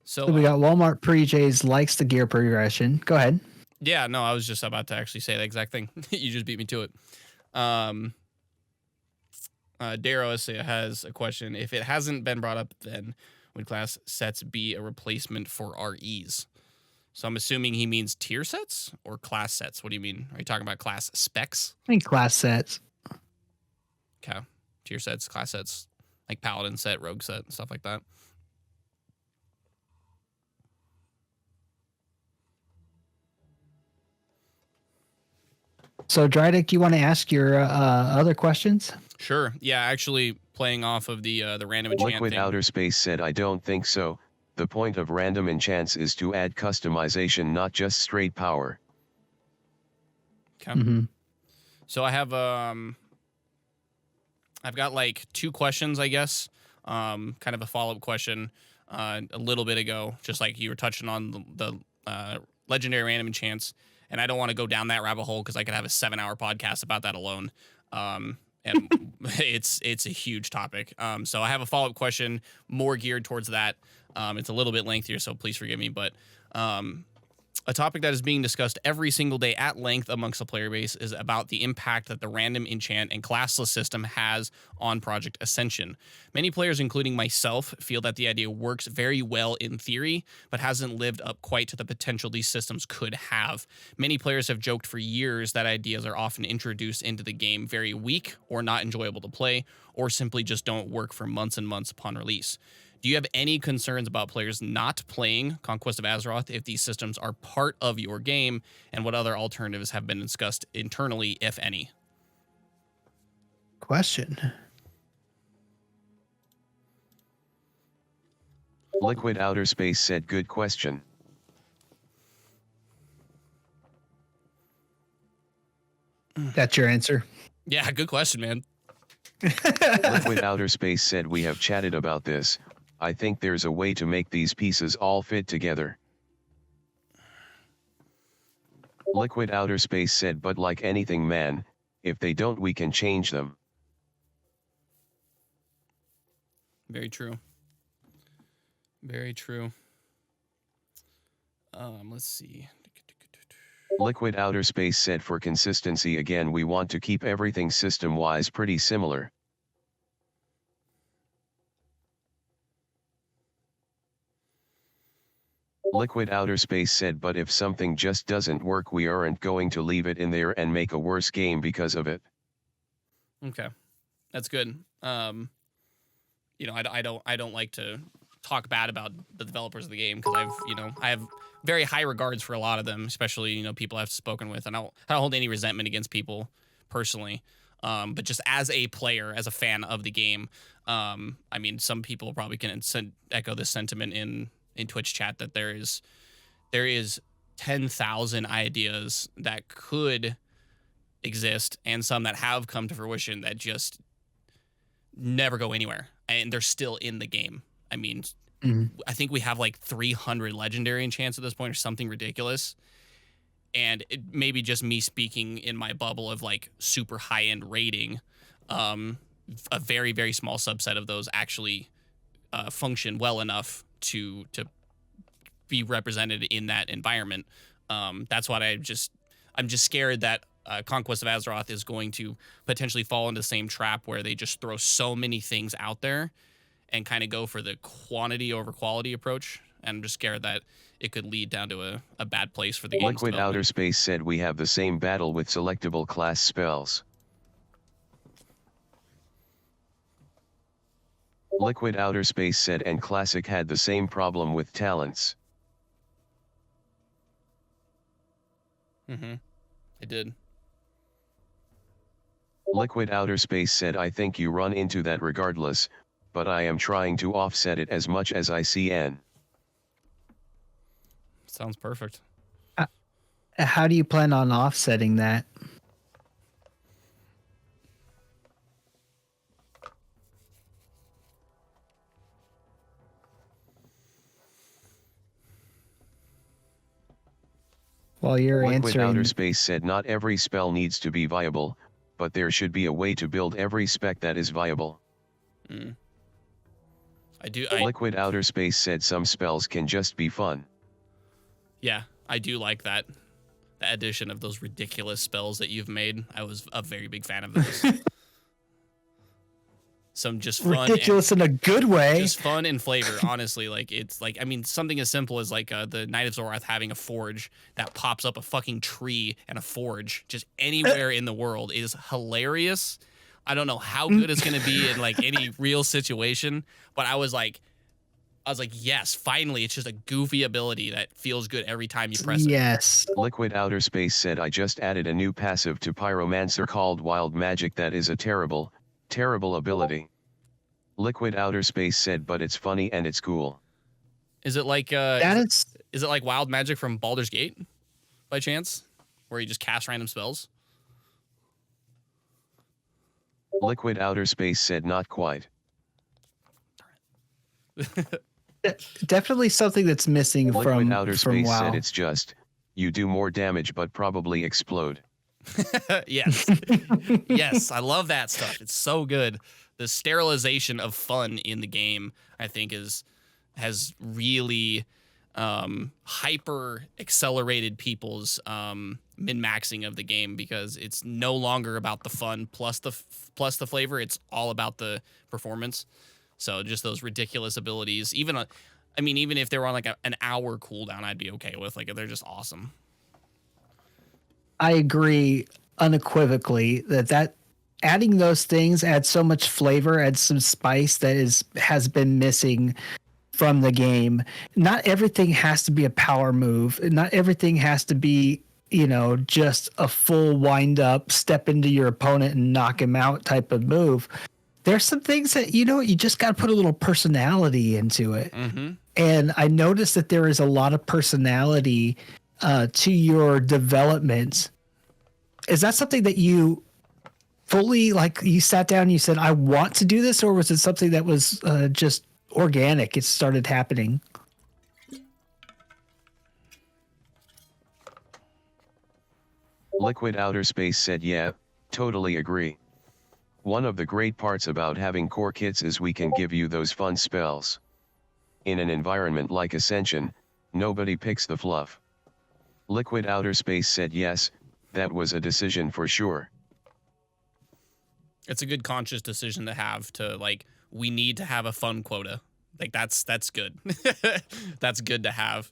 So we got Walmart Pre-J's likes the gear progression. Go ahead. Yeah, no, I was just about to actually say the exact thing. You just beat me to it. Darrow has a question. If it hasn't been brought up, then would class sets be a replacement for REs? So I'm assuming he means tier sets or class sets. What do you mean? Are you talking about class specs? I think class sets. Okay. Tier sets, class sets, like paladin set, rogue set, and stuff like that. So, Drydick, you want to ask your other questions? Sure. Yeah, actually playing off of the random enchant thing. Liquidouterspace said I don't think so. The point of random enchants is to add customization, not just straight power. Okay. Mm-hmm. So I have I've got like two questions, I guess. Kind of a follow-up question a little bit ago, just like you were touching on the legendary random enchants. And I don't want to go down that rabbit hole because I could have a 7-hour podcast about that alone. And it's a huge topic. So I have a follow-up question more geared towards that. It's a little bit lengthier, so please forgive me, but a topic that is being discussed every single day at length amongst the player base is about the impact that the random enchant and classless system has on Project Ascension. Many players, including myself, feel that the idea works very well in theory, but hasn't lived up quite to the potential these systems could have. Many players have joked for years that ideas are often introduced into the game very weak or not enjoyable to play, or simply just don't work for months and months upon release. Do you have any concerns about players not playing Conquest of Azeroth if these systems are part of your game, and what other alternatives have been discussed internally, if any? Question. Liquidouterspace said, good question. That's your answer. Yeah, good question, man. Liquidouterspace said, we have chatted about this. I think there's a way to make these pieces all fit together. Liquidouterspace said, but like anything, man, if they don't, we can change them. Very true. Very true. Let's see. Liquidouterspace said, for consistency again, we want to keep everything system-wise pretty similar. Liquidouterspace said, but if something just doesn't work, we aren't going to leave it in there and make a worse game because of it. Okay, that's good. You know, I don't like to talk bad about the developers of the game, because I have very high regards for a lot of them, especially people I've spoken with, and I don't hold any resentment against people personally. But just as a player, as a fan of the game, I mean, some people probably can echo this sentiment in Twitch chat, that there is 10,000 ideas that could exist, and some that have come to fruition that just never go anywhere, and they're still in the game. I mean, I think we have like 300 legendary enchants at this point, or something ridiculous. And it may be just me speaking in my bubble of like super high-end rating. A very, very small subset of those actually function well enough to be represented in that environment. That's what I'm just scared that Conquest of Azeroth is going to potentially fall into the same trap where they just throw so many things out there and kind of go for the quantity over quality approach. And I'm just scared that it could lead down to a bad place for the game. Liquidouterspace said, we have the same battle with selectable class spells. Liquidouterspace said, and Classic had the same problem with talents. It did. Liquidouterspace said, I think you run into that regardless, but I am trying to offset it as much as I can. Sounds perfect. How do you plan on offsetting that? While you're answering, Liquidouterspace said, not every spell needs to be viable, but there should be a way to build every spec that is viable. Liquidouterspace said, some spells can just be fun. Yeah, I do like that. The addition of those ridiculous spells that you've made. I was a very big fan of those. Some just fun, ridiculous in a good way. Just fun and flavor, honestly. Like, it's like, I mean, something as simple as like the Knight of Zoroath having a forge that pops up a fucking tree and a forge just anywhere in the world is hilarious. I don't know how good it's going to be in like any real situation, but I was like, yes, finally, it's just a goofy ability that feels good every time you press it. Yes. Liquidouterspace said, I just added a new passive to Pyromancer called Wild Magic that is a terrible ability. Liquidouterspace said, but it's funny and it's cool. Is it like is it like Wild Magic from Baldur's Gate by chance, where you just cast random spells? Liquidouterspace said, not quite. Definitely something that's missing from Liquidouterspace WoW. said, it's just you do more damage but probably explode. Yes. Yes, I love that stuff. It's so good. The sterilization of fun in the game, I think, has really hyper accelerated people's min-maxing of the game, because it's no longer about the fun plus the flavor. It's all about the performance. So just those ridiculous abilities, even even if they were on like an hour cooldown, I'd be okay with. Like, they're just awesome. I agree unequivocally that adding those things adds so much flavor, adds some spice that has been missing from the game. Not everything has to be a power move. Not everything has to be, just a full wind up, step into your opponent and knock him out type of move. There's some things that, you just got to put a little personality into it. Mm-hmm. And I noticed that there is a lot of personality to your development. Is that something that you fully, like, you sat down and you said, I want to do this, or was it something that was just organic? It started happening. Liquidouterspace said, yeah, totally agree. One of the great parts about having core kits is we can give you those fun spells. In an environment like Ascension, nobody picks the fluff. Liquidouterspace said yes, that was a decision for sure. It's a good conscious decision to have, to like, we need to have a fun quota. Like, that's good. That's good to have.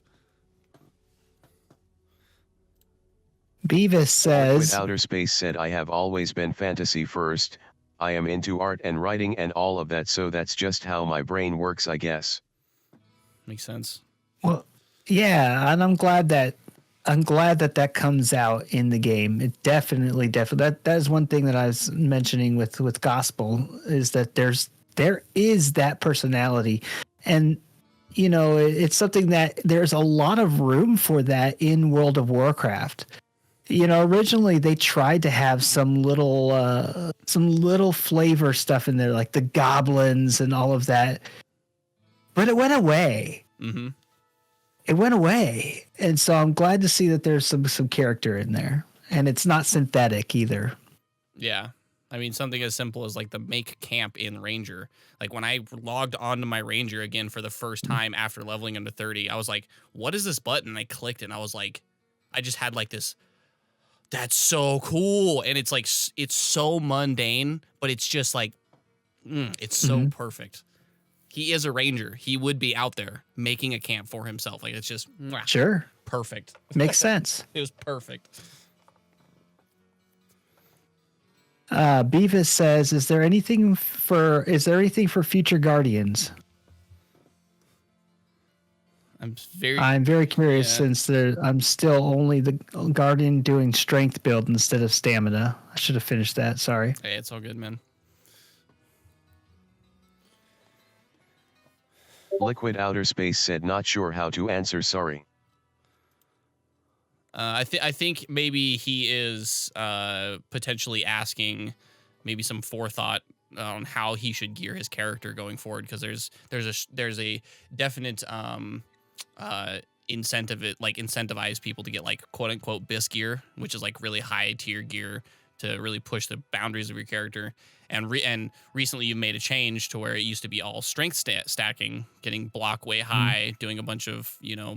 Beavis says, Liquidouterspace said, I have always been fantasy first. I am into art and writing and all of that, so that's just how my brain works, I guess. Makes sense. well, yeah, and I'm glad that comes out in the game. It definitely that is one thing that I was mentioning with Gospel, is that there is that personality, and it's something that there's a lot of room for that in World of Warcraft. Originally they tried to have some little flavor stuff in there, like the goblins and all of that, but it went away. Mm-hmm. It went away, and so I'm glad to see that there's some character in there, and it's not synthetic either. Yeah. Something as simple as like the make camp in Ranger. Like, when I logged onto my Ranger again for the first time after leveling him to 30, I was like, what is this button? And I clicked it, and I was like, I just had like this, that's so cool. And it's like, it's so mundane, but it's just like, it's so perfect. He is a Ranger. He would be out there making a camp for himself. Like, it's just Sure. perfect. Makes sense. It was perfect. Beavis says, is there anything for future Guardians? I'm very curious, since I'm still only the Guardian doing strength build instead of stamina. I should have finished that. Sorry. Hey, it's all good, man. Liquidouterspace said, not sure how to answer, sorry. I think maybe he is potentially asking maybe some forethought on how he should gear his character going forward, because there's a definite incentivize people to get like quote unquote BIS gear, which is like really high tier gear to really push the boundaries of your character. And recently you made a change to where it used to be all strength stacking, getting block way high, doing a bunch of,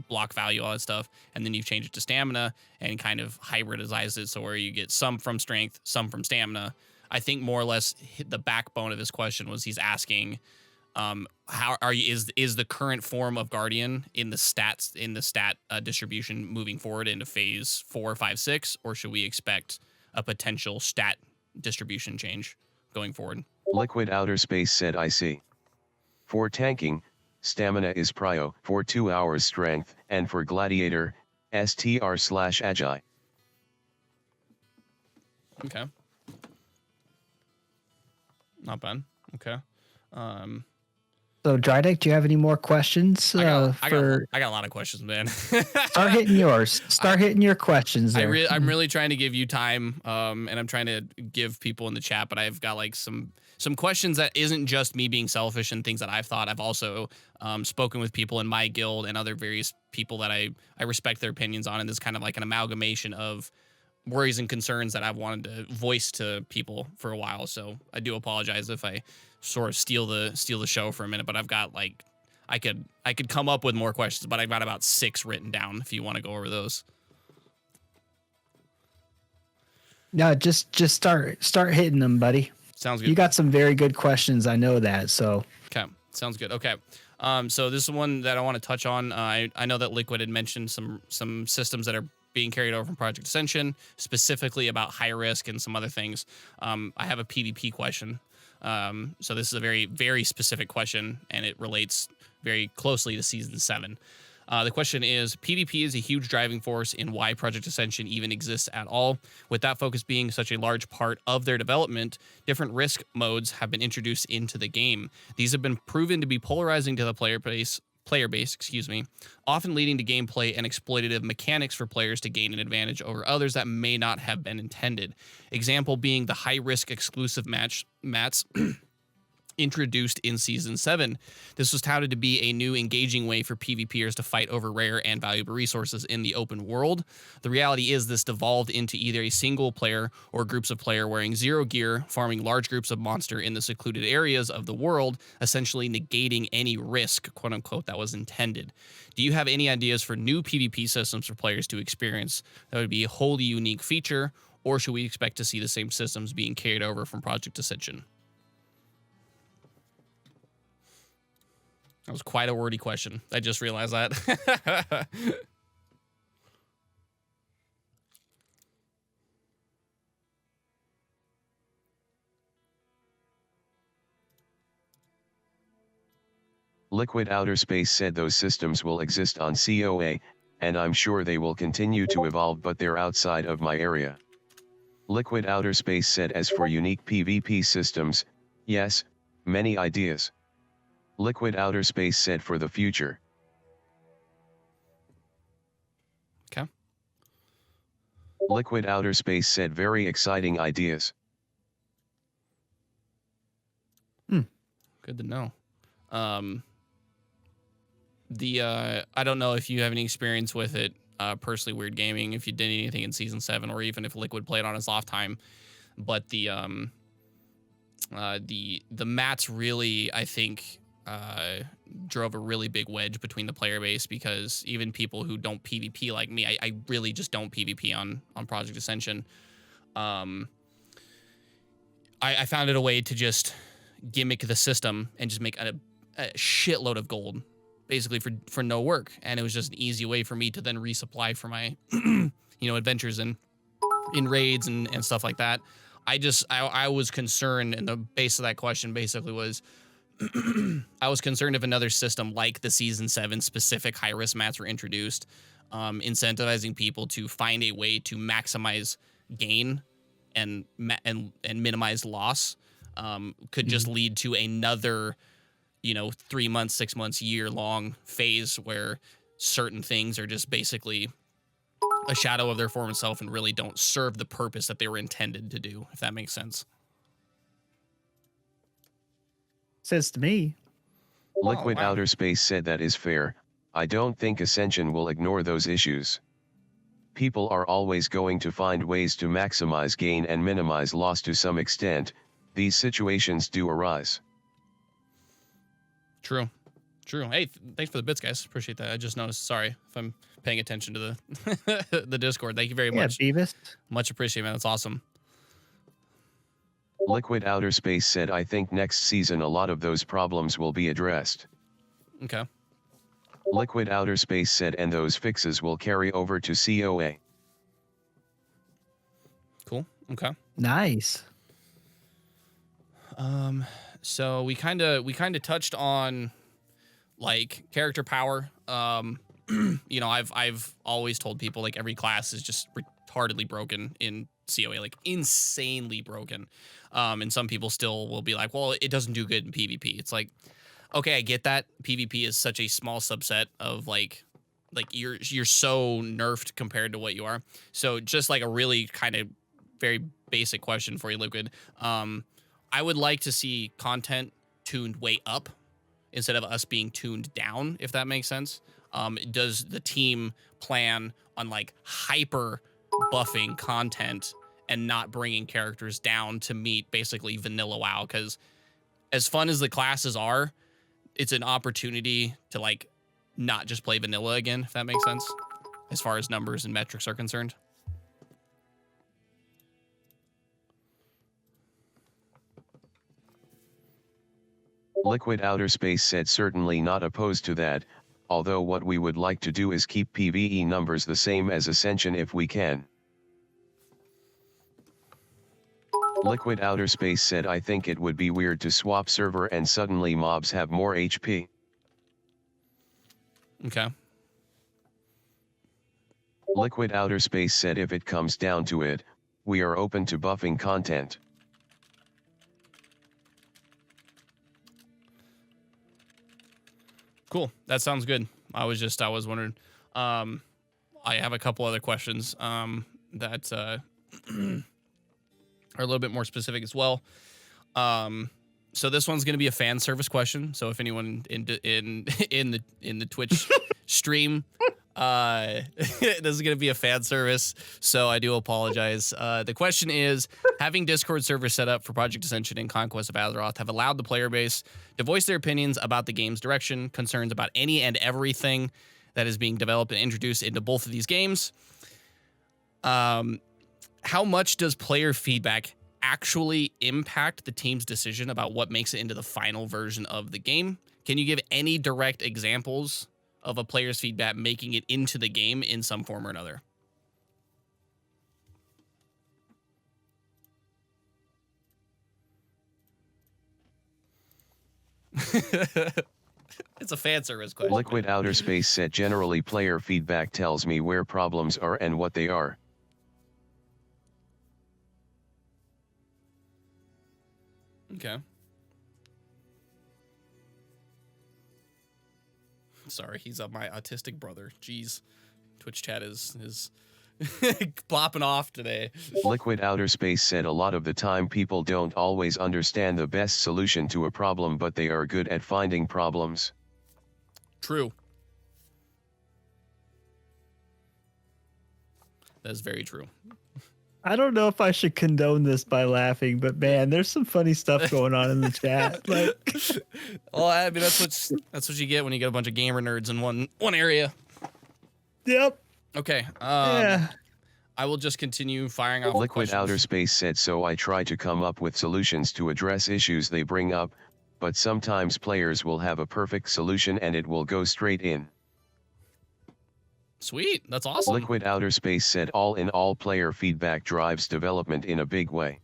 block value, all that stuff. And then you've changed it to stamina and kind of hybridized it, so where you get some from strength, some from stamina. I think more or less the backbone of his question was, he's asking, is the current form of Guardian in the stat distribution moving forward into phase 4, 5, 6, or should we expect a potential stat distribution change going forward? Liquidouterspace said, I see. For tanking, stamina is prio, for 2 hours strength, and for gladiator, STR/agi. Okay. Not bad. Okay. So, Drydeck, do you have any more questions? I got a lot of questions, man. Start hitting yours. Start hitting your questions there. I'm really trying to give you time, and I'm trying to give people in the chat, but I've got like some questions that isn't just me being selfish and things that I've thought. I've also spoken with people in my guild and other various people that I respect their opinions on, and this kind of like an amalgamation of worries and concerns that I've wanted to voice to people for a while. So I do apologize if I sort of steal the show for a minute, but I've got like I could come up with more questions, but I've got about 6 written down if you want to go over those. No, just start hitting them, buddy. Sounds good. You got some very good questions. I know that. So Okay, sounds good. Okay, so this is one that I want to touch on. I know that Liquid had mentioned some systems that are being carried over from Project Ascension, specifically about high risk and some other things. I have a PvP question. So this is a very, very specific question, and it relates very closely to Season 7. The question is, PvP is a huge driving force in why Project Ascension even exists at all. With that focus being such a large part of their development, different risk modes have been introduced into the game. These have been proven to be polarizing to the player base, often leading to gameplay and exploitative mechanics for players to gain an advantage over others that may not have been intended. Example being the high-risk exclusive mats introduced in Season 7. This was touted to be a new engaging way for PvPers to fight over rare and valuable resources in the open world. The reality is this devolved into either a single player or groups of player wearing zero gear, farming large groups of monster in the secluded areas of the world, essentially negating any risk, quote unquote, that was intended. Do you have any ideas for new PvP systems for players to experience that would be a wholly unique feature, or should we expect to see the same systems being carried over from Project Ascension? That was quite a wordy question. I just realized that. Liquidouterspace said those systems will exist on COA, and I'm sure they will continue to evolve, but they're outside of my area. Liquidouterspace said, as for unique PvP systems, yes, many ideas. Liquidouterspace said, for the future. Okay. Liquidouterspace said, very exciting ideas. Good to know. I don't know if you have any experience with it, personally, Weird Gaming, if you did anything in Season 7, or even if Liquid played on his off time, but the mats really, I think, drove a really big wedge between the player base, because even people who don't PvP like me, I really just don't PvP on Project Ascension. I found it a way to just gimmick the system and just make a shitload of gold, basically for no work. And it was just an easy way for me to then resupply for my, adventures in raids and stuff like that. I was concerned, and the base of that question basically was, I was concerned if another system like the Season 7 specific high-risk mats were introduced, incentivizing people to find a way to maximize gain and minimize loss, could just lead to another, 3 months, 6 months, year-long phase where certain things are just basically a shadow of their former self and really don't serve the purpose that they were intended to do, if that makes sense. Says to me. Liquidouterspace said, that is fair. I don't think Ascension will ignore those issues. People are always going to find ways to maximize gain and minimize loss to some extent. These situations do arise. True. Hey, thanks for the bits, guys. Appreciate that. I just noticed. Sorry if I'm paying attention to the the Discord. Thank you very much. Yeah, Beavis. Much appreciated, man. That's awesome. Liquidouterspace said, I think next season a lot of those problems will be addressed. Okay. Liquidouterspace said, and those fixes will carry over to COA. Cool. Okay. Nice. So we kind of touched on like character power. I've always told people like every class is just retardedly broken in COA, like insanely broken. And some people still will be like, well, it doesn't do good in PvP. It's like, okay, I get that. PvP is such a small subset of like you're so nerfed compared to what you are. So just like a really kind of very basic question for you, Liquid. I would like to see content tuned way up instead of us being tuned down, if that makes sense. Does the team plan on like hyper buffing content and not bringing characters down to meet basically vanilla WoW. Because as fun as the classes are, it's an opportunity to like not just play vanilla again, if that makes sense, as far as numbers and metrics are concerned. Liquidouterspace said certainly not opposed to that, although what we would like to do is keep PvE numbers the same as Ascension if we can. Liquidouterspace said I think it would be weird to swap server and suddenly mobs have more HP. Okay. Liquidouterspace said if it comes down to it, we are open to buffing content. Cool. That sounds good. I was wondering. I have a couple other questions that are a little bit more specific as well. So this one's going to be a fan service question. So if anyone in the Twitch stream, this is going to be a fan service. So I do apologize. The question is, having Discord servers set up for Project Ascension and Conquest of Azeroth have allowed the player base to voice their opinions about the game's direction, concerns about any and everything that is being developed and introduced into both of these games. How much does player feedback actually impact the team's decision about what makes it into the final version of the game? Can you give any direct examples of a player's feedback making it into the game in some form or another? It's a fan service question. Liquidouterspace said generally player feedback tells me where problems are and what they are. Okay. Sorry, he's my autistic brother. Jeez. Twitch chat is plopping off today. Liquidouterspace said a lot of the time people don't always understand the best solution to a problem, but they are good at finding problems. True. That is very true. I don't know if I should condone this by laughing, but man, there's some funny stuff going on in the chat. Like, well, I mean, that's what you get when you get a bunch of gamer nerds in one area. Yep. Okay. Yeah. I will just continue firing off. Liquidouterspace said so I try to come up with solutions to address issues they bring up, but sometimes players will have a perfect solution and it will go straight in. Sweet, that's awesome. Liquidouterspace said all in all player feedback drives development in a big way.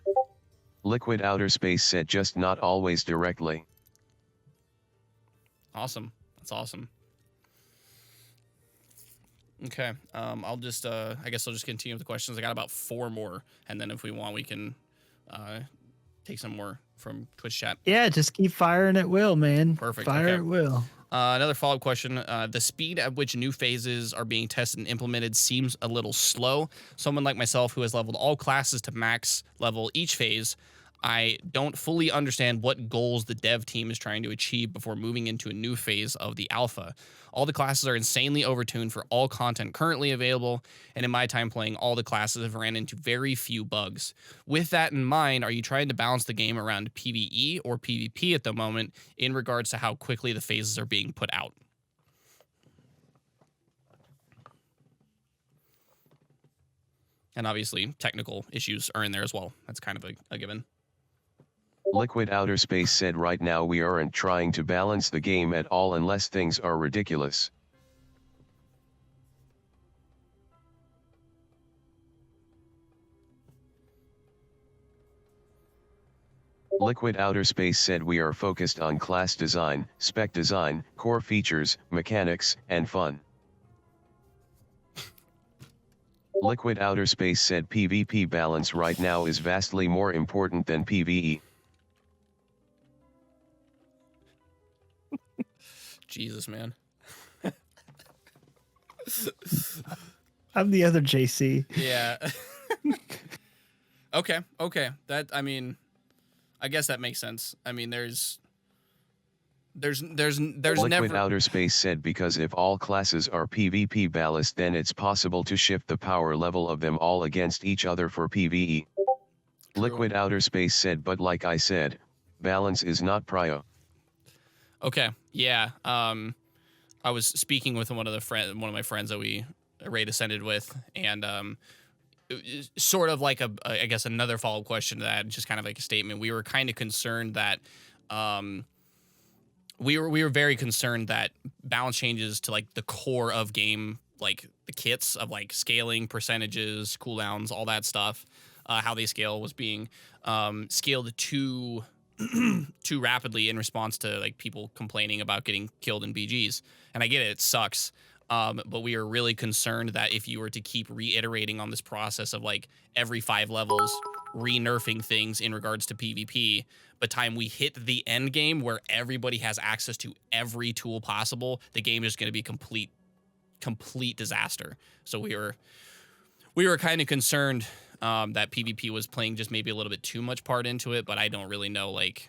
Liquidouterspace said just not always directly. Awesome, that's awesome. Okay, I'll just, I guess I'll just continue with the questions. I got about 4 more, and then if we want, we can take some more from Twitch chat. Yeah, just keep firing at will, man. Perfect. Fire Okay. at will. Another follow-up question. The speed at which new phases are being tested and implemented seems a little slow. Someone like myself who has leveled all classes to max level each phase, I don't fully understand what goals the dev team is trying to achieve before moving into a new phase of the alpha. All the classes are insanely overtuned for all content currently available, and in my time playing, all the classes have ran into very few bugs. With that in mind, are you trying to balance the game around PvE or PvP at the moment in regards to how quickly the phases are being put out? And obviously, technical issues are in there as well. That's kind of a given. Liquidouterspace said right now we aren't trying to balance the game at all unless things are ridiculous. Liquidouterspace said we are focused on class design, spec design, core features, mechanics, and fun. Liquidouterspace said PvP balance right now is vastly more important than PvE. Jesus, man. I'm the other JC. Yeah. Okay. That, I mean, I guess that makes sense. I mean, there's There's Liquid never. Outer Space said because if all classes are PvP balanced, then it's possible to shift the power level of them all against each other for PvE. True. Liquid Outer Space said, but like I said, balance is not prio. Okay. Yeah. I was speaking with one of my friends that we raid ascended with, and sort of like I guess another follow-up question to that, just kind of like a statement. We were kind of concerned that we were very concerned that balance changes to like the core of game, like the kits of like scaling percentages, cooldowns, all that stuff, how they scale was being scaled too too rapidly in response to like people complaining about getting killed in BGs. And I get it sucks. But we are really concerned that if you were to keep reiterating on this process of like every 5 levels re-nerfing things in regards to PvP, by the time we hit the end game where everybody has access to every tool possible, the game is going to be complete disaster. So we were kind of concerned that PvP was playing just maybe a little bit too much part into it, but I don't really know like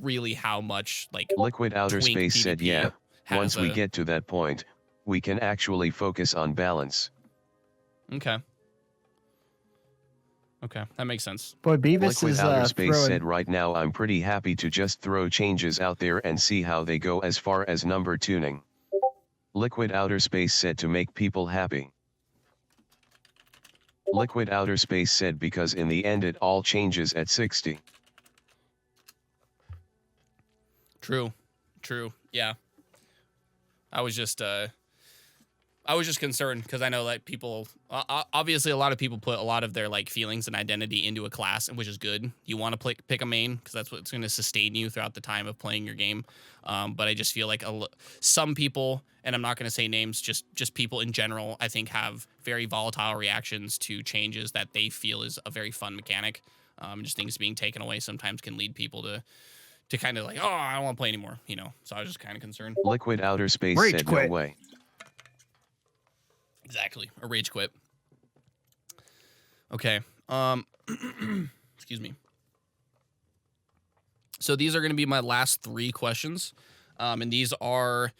really how much like Liquid Outer twink Space PvP said, yeah, has once we get to that point, we can actually focus on balance. Okay, that makes sense. Boy, Beavis Liquid is Outer Space throwing. said, right now I'm pretty happy to just throw changes out there and see how they go as far as number tuning. Liquid Outer Space said, to make people happy. Liquid Outer Space said, because in the end it all changes at 60. True. Yeah. I was just concerned because I know that people, obviously a lot of people put a lot of their like feelings and identity into a class, which is good. You want to pick a main because that's what's going to sustain you throughout the time of playing your game. But I just feel like some people, and I'm not going to say names, just people in general, I think have very volatile reactions to changes that they feel is a very fun mechanic. Just things being taken away sometimes can lead people to kind of like, oh, I don't want to play anymore, you know? So I was just kind of concerned. Liquid Outer Space Rage said, quit. no way. Exactly. A rage quit. Okay. Excuse me. So these are going to be my last 3 questions. And these are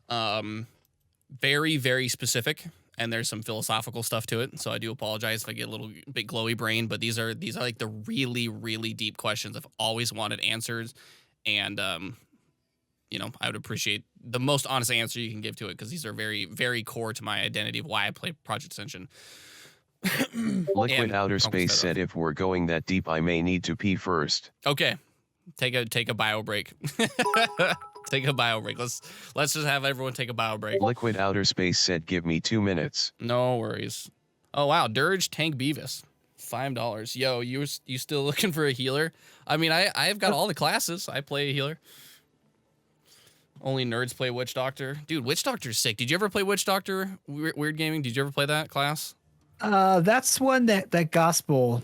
very, very specific. And there's some philosophical stuff to it. So I do apologize if I get a little bit glowy brain, but these are like the really, really deep questions I've always wanted answers. And, you know, I would appreciate the most honest answer you can give to it, because these are very, very core to my identity of why I play Project Ascension. Liquid Outer Space said, if we're going that deep, I may need to pee first. Okay. Take a bio break. Take a bio break. Let's just have everyone take a bio break. Liquid Outer Space said, give me 2 minutes. No worries. Oh wow, Dirge Tank Beavis, $5. Yo, you still looking for a healer? I mean, I've got all the classes. I play a healer. Only nerds play Witch Doctor. Dude, Witch Doctor's sick. Did you ever play Witch Doctor? Weird Gaming. Did you ever play that class? That's one that Gospel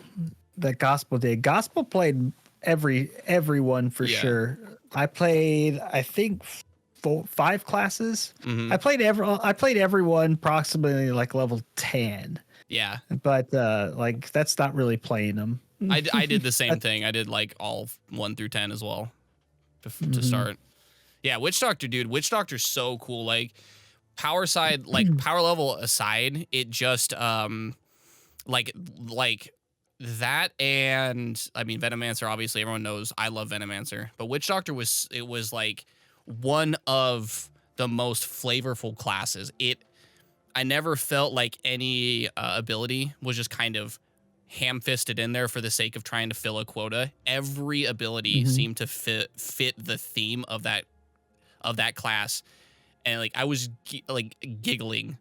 did. Gospel played everyone for sure. I played, I think, 5 classes. Mm-hmm. I played everyone approximately like level 10. Yeah. But like that's not really playing them. I did the same thing. I did like all 1 through 10 as well to start. Yeah, Witch Doctor, dude. Witch Doctor's so cool. Like power side, like power level aside, it just like that, and I mean Venomancer, obviously everyone knows I love Venomancer, but Witch Doctor was like one of the most flavorful classes. I never felt like any ability was just kind of ham-fisted in there for the sake of trying to fill a quota. Every ability seemed to fit the theme of that class, and like I was like giggling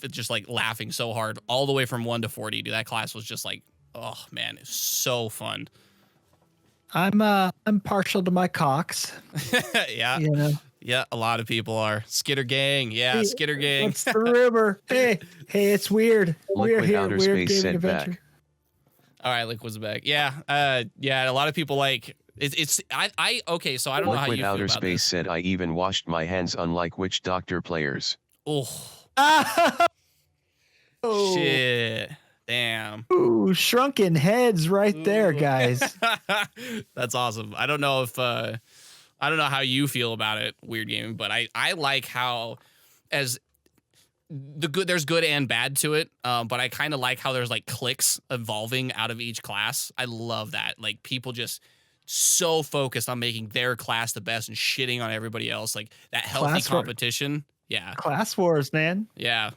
just like laughing so hard all the way from 1 to 40. Dude, that class was just like, oh man, it's so fun. I'm partial to my cocks. Yeah. You know? Yeah, a lot of people are. Skitter gang. Yeah, Hey, Skitter gang. What's the rumor? Hey, it's weird. We're Liquid here. Outer Weird Space gaming said adventure. back. All right, Liquid's back. Yeah. Yeah, a lot of people like it's okay, so I don't know how you Liquid feel Outer about Space this. said, I even washed my hands, unlike Witch Doctor players. Oh, Oh, shit. Damn. ooh, shrunken heads right there, guys. That's awesome. I don't know if I don't know how you feel about it, Weird Gaming, but I like how as there's good and bad to it, but I kind of like how there's like cliques evolving out of each class. I love that. Like people just so focused on making their class the best and shitting on everybody else. Like that healthy competition. Yeah. Class wars, man. Yeah.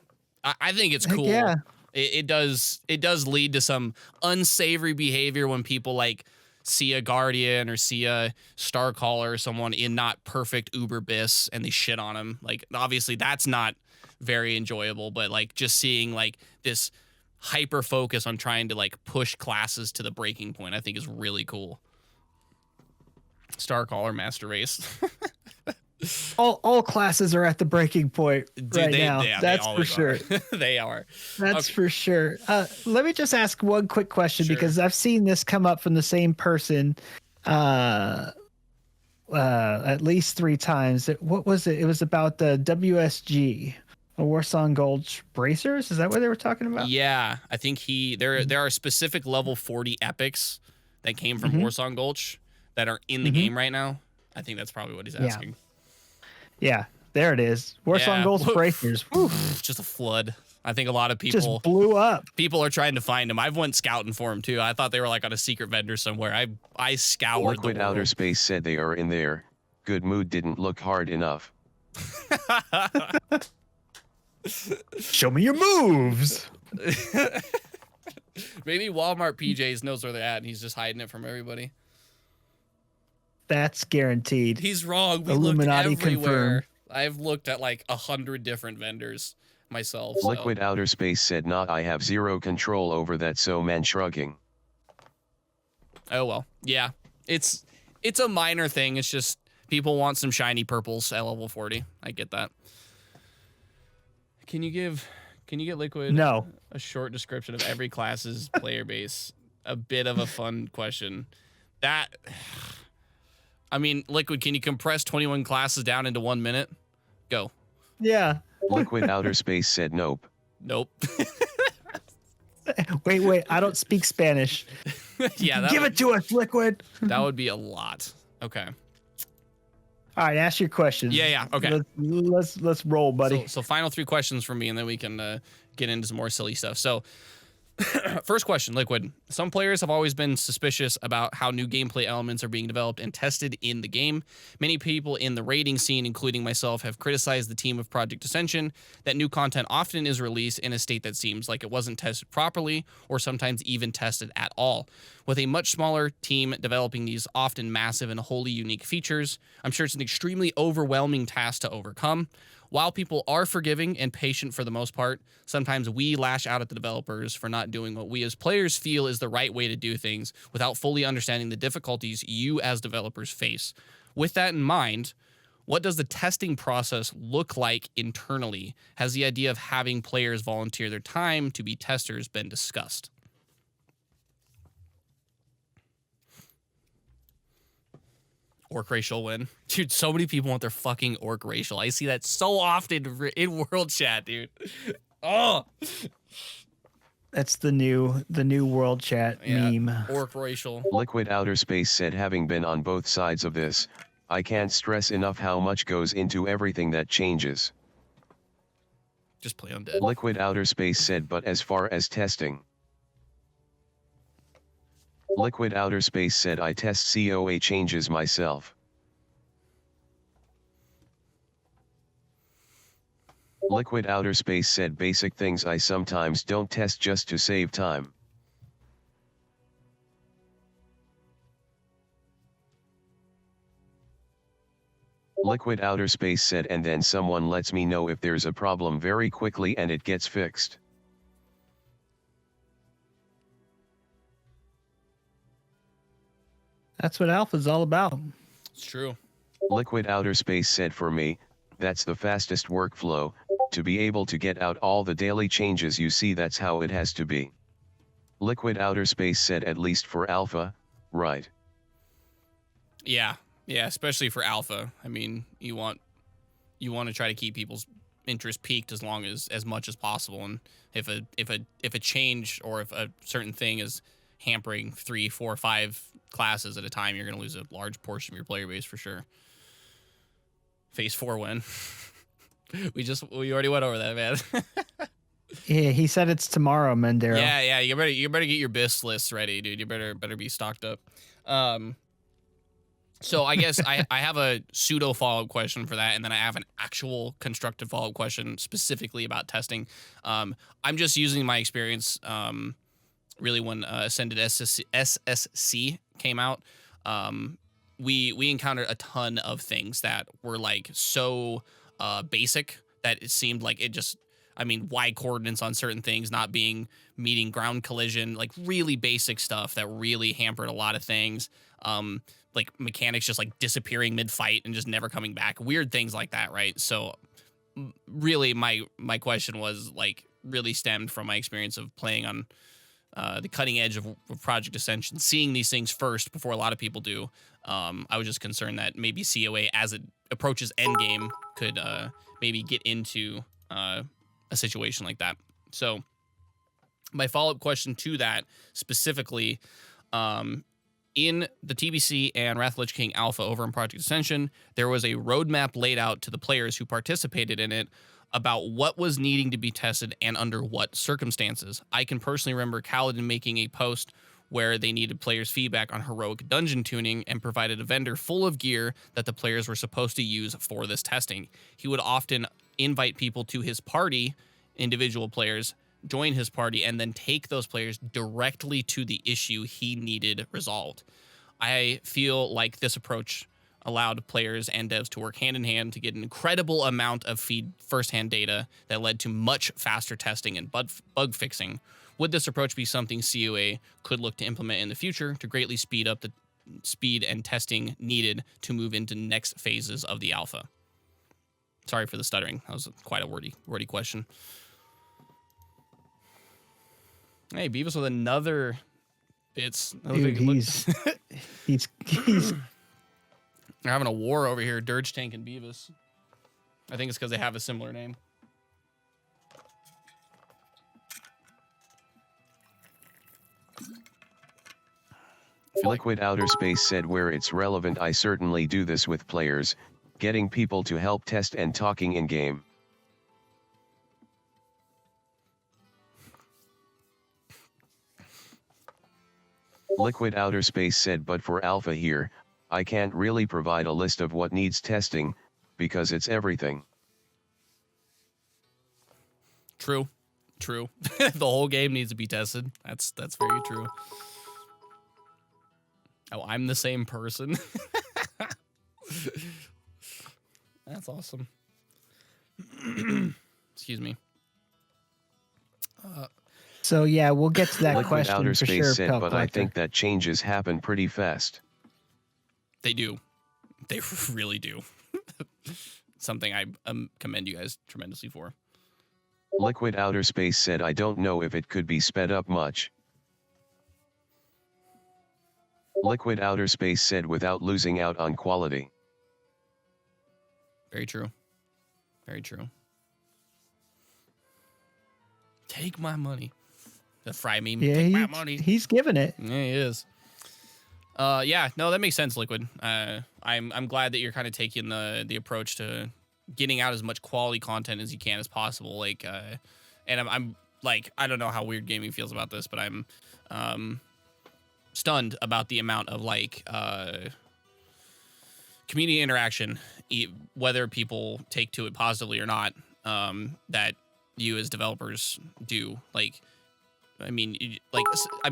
I think it's Heck cool. yeah. It does lead to some unsavory behavior when people like see a Guardian or see a Starcaller or someone in not perfect Uber Biss and they shit on him. Like obviously that's not very enjoyable, but like just seeing like this hyper focus on trying to like push classes to the breaking point, I think is really cool. Starcaller Master Race. All classes are at the breaking point now. That's for sure. They are. That's for sure. Let me just ask one quick question because I've seen this come up from the same person at least 3 times. What was it? It was about the WSG. Warsong Gulch Bracers? Is that what they were talking about? Yeah, I think there are specific level 40 epics that came from Warsong Gulch that are in the game right now. I think that's probably what he's asking. Yeah, there it is. Warsong Gulch Bracers. Just a flood. I think a lot of people just blew up. People are trying to find them. I've went scouting for them too. I thought they were like on a secret vendor somewhere. I scoured Liquid Outerspace said they are in there. Good mood didn't look hard enough. Show me your moves. Maybe Walmart PJs knows where they're at and he's just hiding it from everybody. That's guaranteed. He's wrong. We Illuminati looked everywhere. confirmed. I've looked at like 100 different vendors myself. So. Liquid Outerspace said not I have zero control over that, so man shrugging. Oh well. Yeah. It's a minor thing. It's just people want some shiny purples at level 40. I get that. Can you get Liquid a short description of every class's player base? A bit of a fun question. I mean, Liquid, can you compress 21 classes down into 1 minute? Go. Yeah. Liquid Outerspace said nope. Nope. Wait. I don't speak Spanish. Yeah. Give it to us, Liquid. That would be a lot. Okay. All right, ask your questions. Yeah. Okay. Let's roll, buddy. So final 3 questions from me, and then we can get into some more silly stuff. So, first question, Liquid. Some players have always been suspicious about how new gameplay elements are being developed and tested in the game. Many people in the raiding scene, including myself, have criticized the team of Project Ascension that new content often is released in a state that seems like it wasn't tested properly or sometimes even tested at all. With a much smaller team developing these often massive and wholly unique features, I'm sure it's an extremely overwhelming task to overcome. While people are forgiving and patient for the most part, sometimes we lash out at the developers for not doing what we as players feel is the right way to do things without fully understanding the difficulties you as developers face. With that in mind, what does the testing process look like internally? Has the idea of having players volunteer their time to be testers been discussed? Orc racial win. Dude, so many people want their fucking orc racial. I see that so often in world chat, dude. Oh. That's the new world chat meme. Orc racial. Liquid Outerspace said having been on both sides of this, I can't stress enough how much goes into everything that changes. Just play undead. Liquid Outerspace said but as far as testing. Liquid Outerspace said I test COA changes myself. Liquid Outerspace said basic things I sometimes don't test just to save time. Liquid Outerspace said and then someone lets me know if there's a problem very quickly and it gets fixed. That's what Alpha's all about. It's true. Liquid Outerspace said for me, that's the fastest workflow, to be able to get out all the daily changes you see, that's how it has to be. Liquid Outerspace said at least for Alpha, right? Yeah, especially for Alpha. I mean, you want to try to keep people's interest peaked as much as possible, and if a change or if a certain thing is hampering 3, 4, 5 classes at a time, you're going to lose a large portion of your player base for sure. Phase 4 win. we already went over that, man. Yeah, he said it's tomorrow, Mendero. Yeah, you better get your BIS lists ready, dude. You better be stocked up. So I guess I have a pseudo follow-up question for that, and then I have an actual constructive follow-up question specifically about testing. I'm just using my experience, really when Ascended SSC came out. We encountered a ton of things that were like so basic that it seemed like it just, I mean, Y coordinates on certain things not meeting ground collision, like really basic stuff that really hampered a lot of things. Like mechanics just like disappearing mid-fight and just never coming back. Weird things like that, right? So really my question was like really stemmed from my experience of playing on the cutting edge of Project Ascension, seeing these things first before a lot of people do. I was just concerned that maybe COA, as it approaches endgame, could maybe get into a situation like that. So my follow-up question to that specifically, in the TBC and Wrath of Lich King Alpha over in Project Ascension, there was a roadmap laid out to the players who participated in it about what was needing to be tested and under what circumstances. I can personally remember Kaladin making a post where they needed players' feedback on heroic dungeon tuning and provided a vendor full of gear that the players were supposed to use for this testing. He would often invite people to his party, individual players, join his party, and then take those players directly to the issue he needed resolved. I feel like this approach allowed players and devs to work hand in hand to get an incredible amount of firsthand data that led to much faster testing and bug fixing. Would this approach be something COA could look to implement in the future to greatly speed up the speed and testing needed to move into next phases of the alpha? Sorry for the stuttering. That was quite a wordy question. Hey, Beavis with another bits. Dude, he's They're having a war over here, Dirge Tank and Beavis. I think it's because they have a similar name. Liquidouterspace said, where it's relevant, I certainly do this with players, getting people to help test and talking in game. Liquidouterspace said, but for alpha here, I can't really provide a list of what needs testing, because it's everything. True. The whole game needs to be tested. That's very true. Oh, I'm the same person. That's awesome. Excuse me. So yeah, we'll get to that question for Liquidouterspace sure. said, but I think that changes happen pretty fast. They do. They really do. Something I commend you guys tremendously for. Liquidouterspace said, I don't know if it could be sped up much. Liquidouterspace said, without losing out on quality. Very true. Very true. Take my money. The Fry meme. Yeah, Take my money. He's giving it. Yeah, he is. Yeah, no, that makes sense, Liquid. I'm glad that you're kind of taking the approach to getting out as much quality content as you can as possible. Like, and I'm like, I don't know how Weird Gaming feels about this, but I'm stunned about the amount of like community interaction, whether people take to it positively or not, that you as developers do. Like, I mean,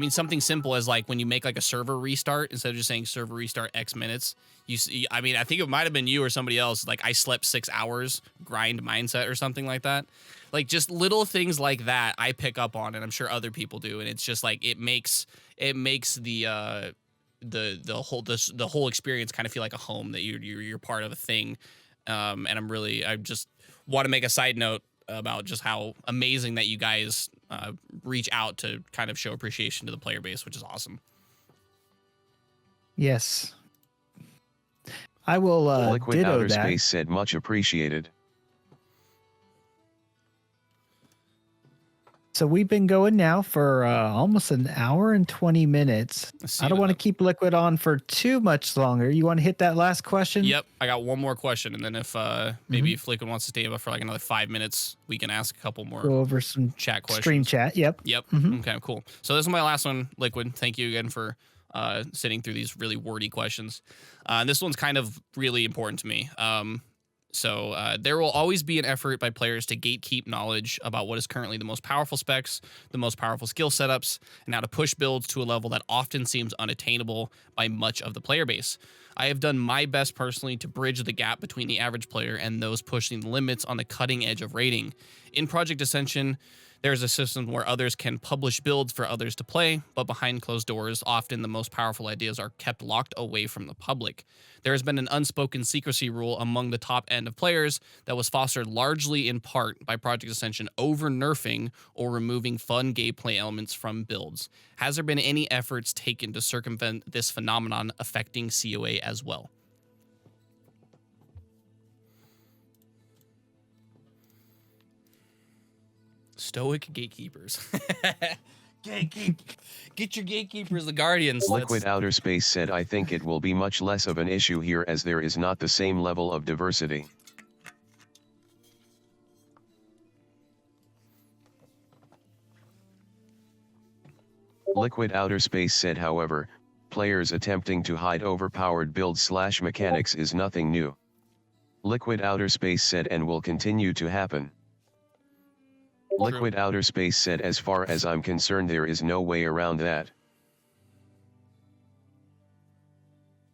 something simple as like when you make like a server restart, instead of just saying server restart X minutes, you see, I mean, I think it might have been you or somebody else, like I slept 6 hours, grind mindset or something like that. Like just little things like that I pick up on, and I'm sure other people do. And it's just like, it makes the whole experience kind of feel like a home, that you're part of a thing. And I just want to make a side note about just how amazing that you guys reach out to kind of show appreciation to the player base, which is awesome. Yes. I will ditto that. Liquidouterspace said, much appreciated. So we've been going now for almost an hour and 20 minutes. I don't want to keep Liquid on for too much longer. You want to hit that last question? Yep, I got one more question, and then if maybe if Liquid wants to stay up for like another 5 minutes, we can ask a couple more. Go over some chat questions. Stream chat. Yep. Yep. Okay, cool. So this is my last one, Liquid. Thank you again for sitting through these really wordy questions. This one's kind of really important to me. So there will always be an effort by players to gatekeep knowledge about what is currently the most powerful specs, the most powerful skill setups, and how to push builds to a level that often seems unattainable by much of the player base. I have done my best personally to bridge the gap between the average player and those pushing the limits on the cutting edge of raiding. In Project Ascension, there's a system where others can publish builds for others to play, but behind closed doors, often the most powerful ideas are kept locked away from the public. There has been an unspoken secrecy rule among the top end of players that was fostered largely in part by Project Ascension over-nerfing or removing fun gameplay elements from builds. Has there been any efforts taken to circumvent this phenomenon affecting COA as well? Stoic gatekeepers. Get your gatekeepers, the guardians. Liquidouterspace said, I think it will be much less of an issue here as there is not the same level of diversity. Liquidouterspace said, however, players attempting to hide overpowered builds/mechanics is nothing new. Liquidouterspace said, and will continue to happen. Liquidouterspace said, as far as I'm concerned, there is no way around that.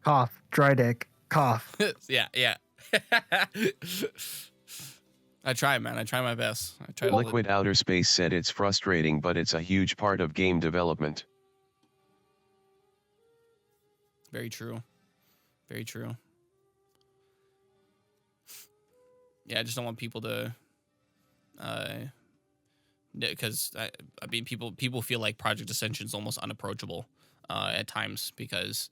Cough, dry deck, cough. yeah. I try, man. I try my best. I try. Liquidouterspace said, it's frustrating, but it's a huge part of game development. Very true. Very true. Yeah, I just don't want people to, because I mean, people feel like Project Ascension is almost unapproachable at times because,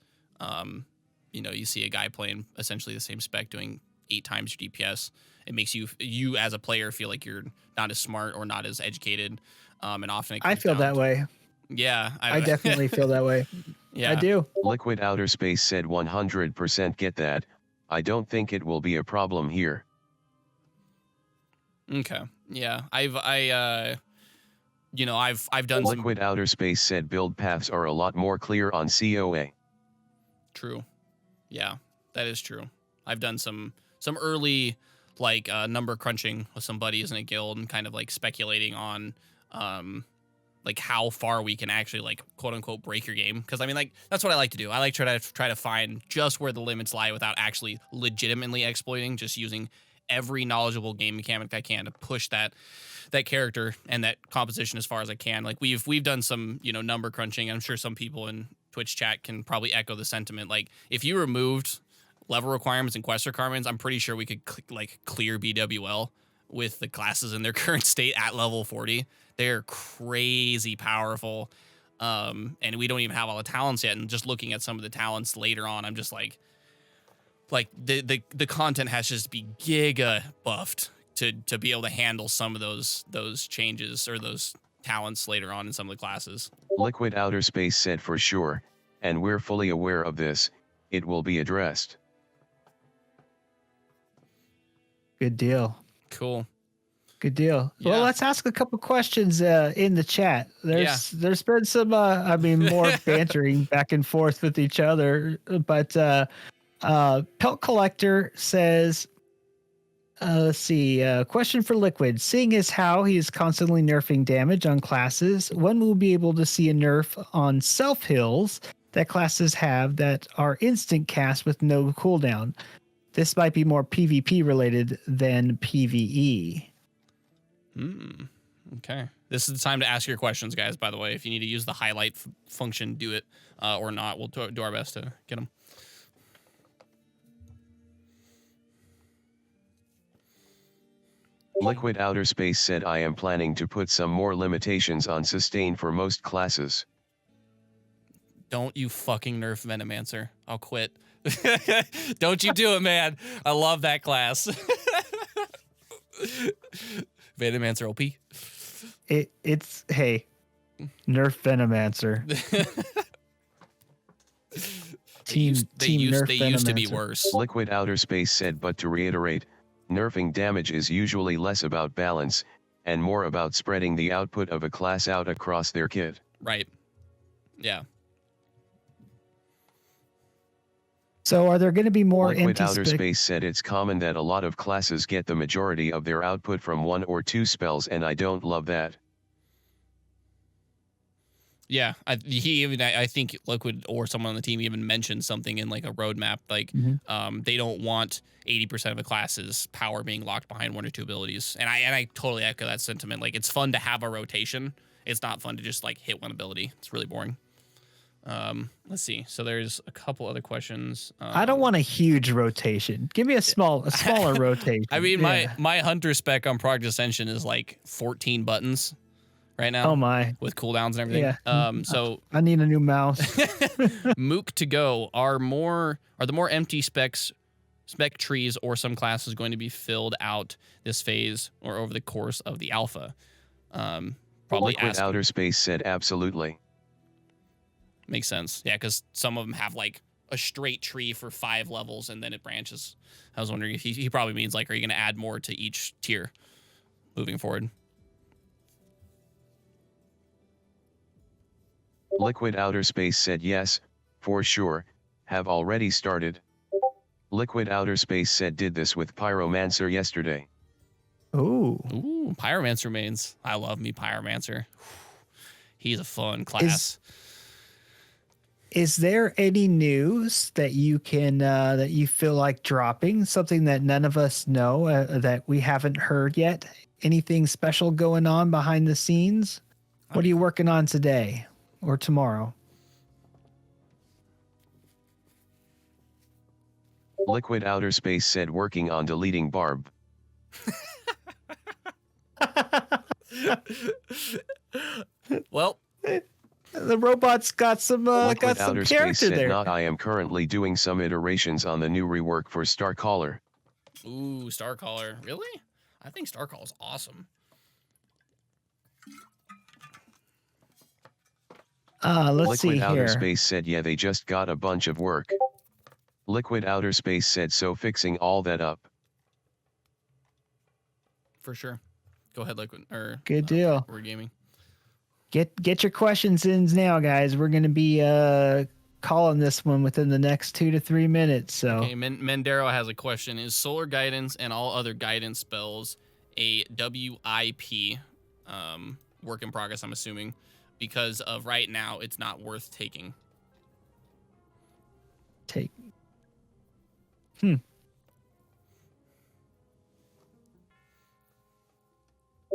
you know, you see a guy playing essentially the same spec doing 8 times your DPS. It makes you as a player feel like you're not as smart or not as educated, and often I feel that way. Yeah, I definitely feel that way. Yeah, I do. Liquidouterspace said, 100% get that. I don't think it will be a problem here. Okay. Yeah, I've done some. Liquidouterspace said, build paths are a lot more clear on COA. True. Yeah, that is true. I've done some early like number crunching with some buddies in a guild and kind of like speculating on like how far we can actually like quote unquote break your game, because I mean, like, that's what I like to do. I like try to find just where the limits lie without actually legitimately exploiting, just using every knowledgeable game mechanic I can to push that character and that composition as far as I can. Like we've done some, you know, number crunching. I'm sure some people in Twitch chat can probably echo the sentiment. Like, if you removed level requirements and quest requirements, I'm pretty sure we could clear BWL with the classes in their current state at level 40. They're crazy powerful. And we don't even have all the talents yet. And just looking at some of the talents later on, I'm just like the content has to just be giga buffed to be able to handle some of those changes or those talents later on in some of the classes. Liquidouterspace said, for sure, and we're fully aware of this, it will be addressed. Good deal. Cool. Good deal. Yeah. Well, let's ask a couple questions in the chat. There's been some more bantering back and forth with each other, but Pelt Collector says, let's see, question for Liquid. Seeing as how he is constantly nerfing damage on classes, when will we be able to see a nerf on self heals that classes have that are instant cast with no cooldown? This might be more PvP related than PvE. Okay. This is the time to ask your questions, guys, by the way. If you need to use the highlight function, do it, or not. We'll do our best to get them. Liquidouterspace said, I am planning to put some more limitations on sustain for most classes. Don't you fucking nerf Venomancer. I'll quit. Don't you do it, man. I love that class. Venomancer OP. It's hey, nerf Venomancer. Team nerf they used to be Venomancer. worse. Liquid Outer Space said, but to reiterate, nerfing damage is usually less about balance, and more about spreading the output of a class out across their kit. Right. Yeah. So are there going to be more Liquid empty Outer Space said it's common that a lot of classes get the majority of their output from 1 or 2 spells, and I don't love that. Yeah, I think Liquid or someone on the team even mentioned something in like a roadmap, like they don't want 80% of a class's power being locked behind 1 or 2 abilities, and I totally echo that sentiment. Like, it's fun to have a rotation. It's not fun to just like hit one ability. It's really boring. Let's see. So there's a couple other questions. I don't want a huge rotation. Give me a smaller rotation. I mean, my hunter spec on Product Ascension is like 14 buttons right now. Oh my. With cooldowns and everything. Yeah. So I need a new mouse. Mook to go. Are the more empty spec trees or some classes going to be filled out this phase or over the course of the alpha? Probably Liquid Outer Space said absolutely. Makes sense. Yeah, because some of them have like a straight tree for 5 levels and then it branches. I was wondering if he probably means like, are you going to add more to each tier moving forward? Liquid Outer Space said yes, for sure, have already started. Liquid Outer Space said did this with Pyromancer yesterday. Ooh, Pyromancer mains. I love me Pyromancer. He's a fun class. Is there any news that you can that you feel like dropping? Something that none of us know that we haven't heard yet? Anything special going on behind the scenes? What are you working on today or tomorrow? Liquid Outer Space said working on deleting Barb. Well, the robot's got some Liquid got some Outer Space character said there. not. I am currently doing some iterations on the new rework for Starcaller. ooh, Starcaller. Really? I think Starcaller is awesome. Let's see Liquid Outer here. Space said yeah, they just got a bunch of work. Liquid Outer Space said so fixing all that up. For sure. Go ahead, Liquid. Or Good deal. We're gaming. Get your questions in now, guys. We're gonna be calling this one within the next 2 to 3 minutes. So Okay, Mendero has a question. Is Solar Guidance and all other guidance spells a WIP? Work in progress, I'm assuming. Because of right now, it's not worth taking. take.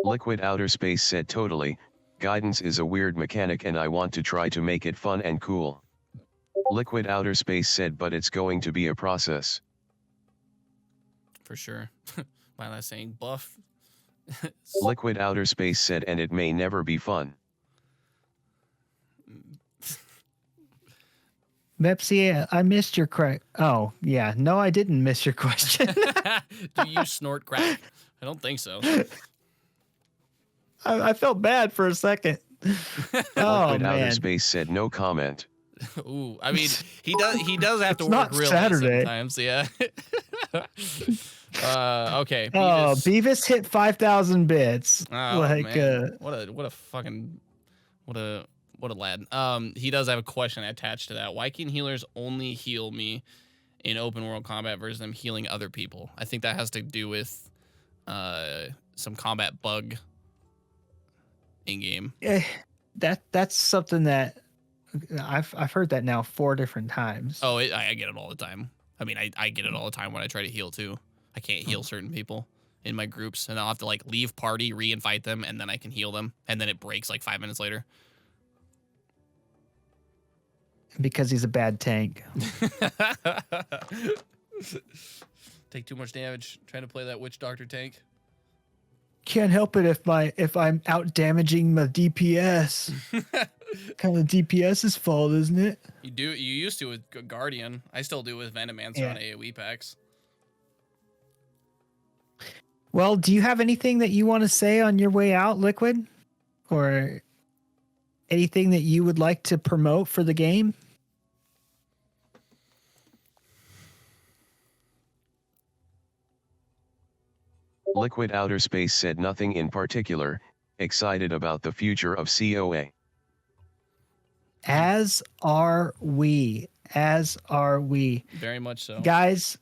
Liquid Outer Space said totally. Guidance is a weird mechanic and I want to try to make it fun and cool. Liquid Outer Space said but it's going to be a process. For sure. My last saying, buff. Liquid Outer Space said and it may never be fun. Mepsi, I missed your correct. Oh, yeah. No, I didn't miss your question. Do you snort crack? I don't think so. I felt bad for a second. Oh, Liquid Outer man. Space said no comment. Ooh, I mean, he does have to It's work not real Saturday. sometimes, yeah. Okay. Oh, Beavis. Beavis hit 5,000 bits. Oh, like, man. What a fucking what a lad. He does have a question attached to that. Why can healers only heal me in open world combat versus them healing other people? I think that has to do with some combat bug in game. that's something that I've heard that now 4 different times. Oh, I get it all the time. I mean, I get it all the time when I try to heal too. I can't heal certain people in my groups, and I'll have to like leave party, re-invite them, and then I can heal them, and then it breaks like 5 minutes later. Because he's a bad tank. Take too much damage trying to play that witch doctor tank. Can't help it if I'm out damaging my DPS. Kind of DPS's fault, isn't it? You used to with Guardian. I still do with Venomancer on AoE packs. Well, do you have anything that you want to say on your way out, Liquid? or anything that you would like to promote for the game? Liquidouterspace said nothing in particular, excited about the future of COA. As are we. As are we. Very much so. Guys,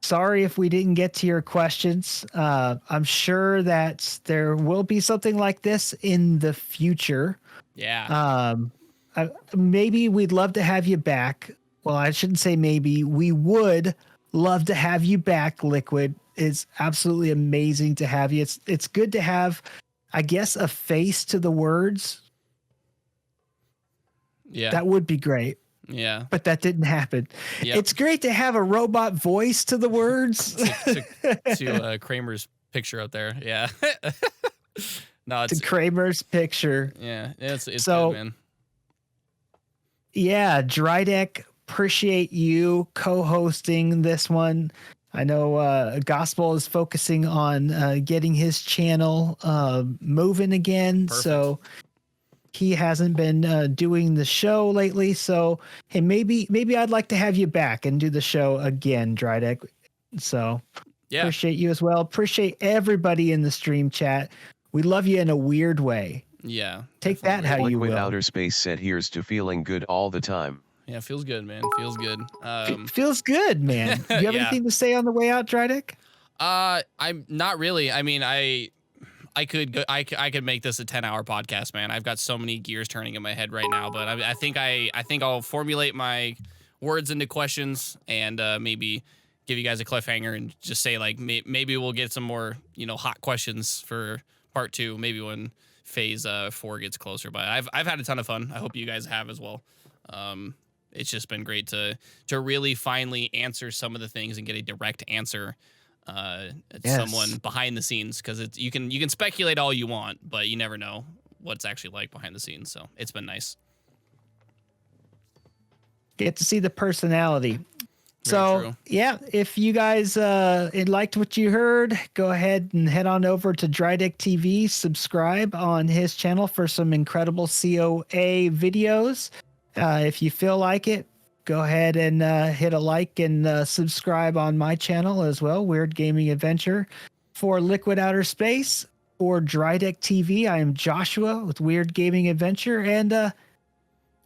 sorry if we didn't get to your questions. I'm sure that there will be something like this in the future. Yeah. Maybe we'd love to have you back. Well, I shouldn't say maybe. We would love to have you back, Liquid. It's absolutely amazing to have you. It's good to have, I guess, a face to the words. Yeah. That would be great. Yeah. But that didn't happen. Yep. It's great to have a robot voice to the words. to Kramer's picture up there. Yeah. No, it's to Kramer's picture. Yeah, it's so good, man. Yeah, Drydeck, appreciate you co-hosting this one. I know Gospel is focusing on getting his channel moving again. Perfect. So he hasn't been doing the show lately. So hey, maybe I'd like to have you back and do the show again, Drydeck. So Yeah. appreciate you as well. Appreciate everybody in the stream chat. We love you in a weird way. Yeah. Take that how you will. Liquidouterspace said here's to feeling good all the time. Yeah, feels good, man. Feels good. Feels good, man. Do you have Yeah. anything to say on the way out, Drydeck? I'm not really. I mean, I could make this a 10-hour podcast, man. I've got so many gears turning in my head right now, but I think I'll formulate my words into questions and maybe give you guys a cliffhanger and just say like maybe we'll get some more, hot questions for part 2, maybe when phase 4 gets closer. But I've had a ton of fun. I hope you guys have as well. It's just been great to really finally answer some of the things and get a direct answer at someone behind the scenes, because you can speculate all you want, but you never know what's actually like behind the scenes. So it's been nice. Get to see the personality. Very true. Yeah, if you guys liked what you heard, go ahead and head on over to Drydeck TV, subscribe on his channel for some incredible COA videos. If you feel like it, go ahead and hit a like and subscribe on my channel as well, Weird Gaming Adventure. For Liquidouterspace or Drydeck TV, I am Joshua with Weird Gaming Adventure, and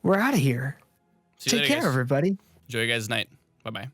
we're out of here. See you Take later, care, guys. everybody. Enjoy your guys' night. Bye-bye.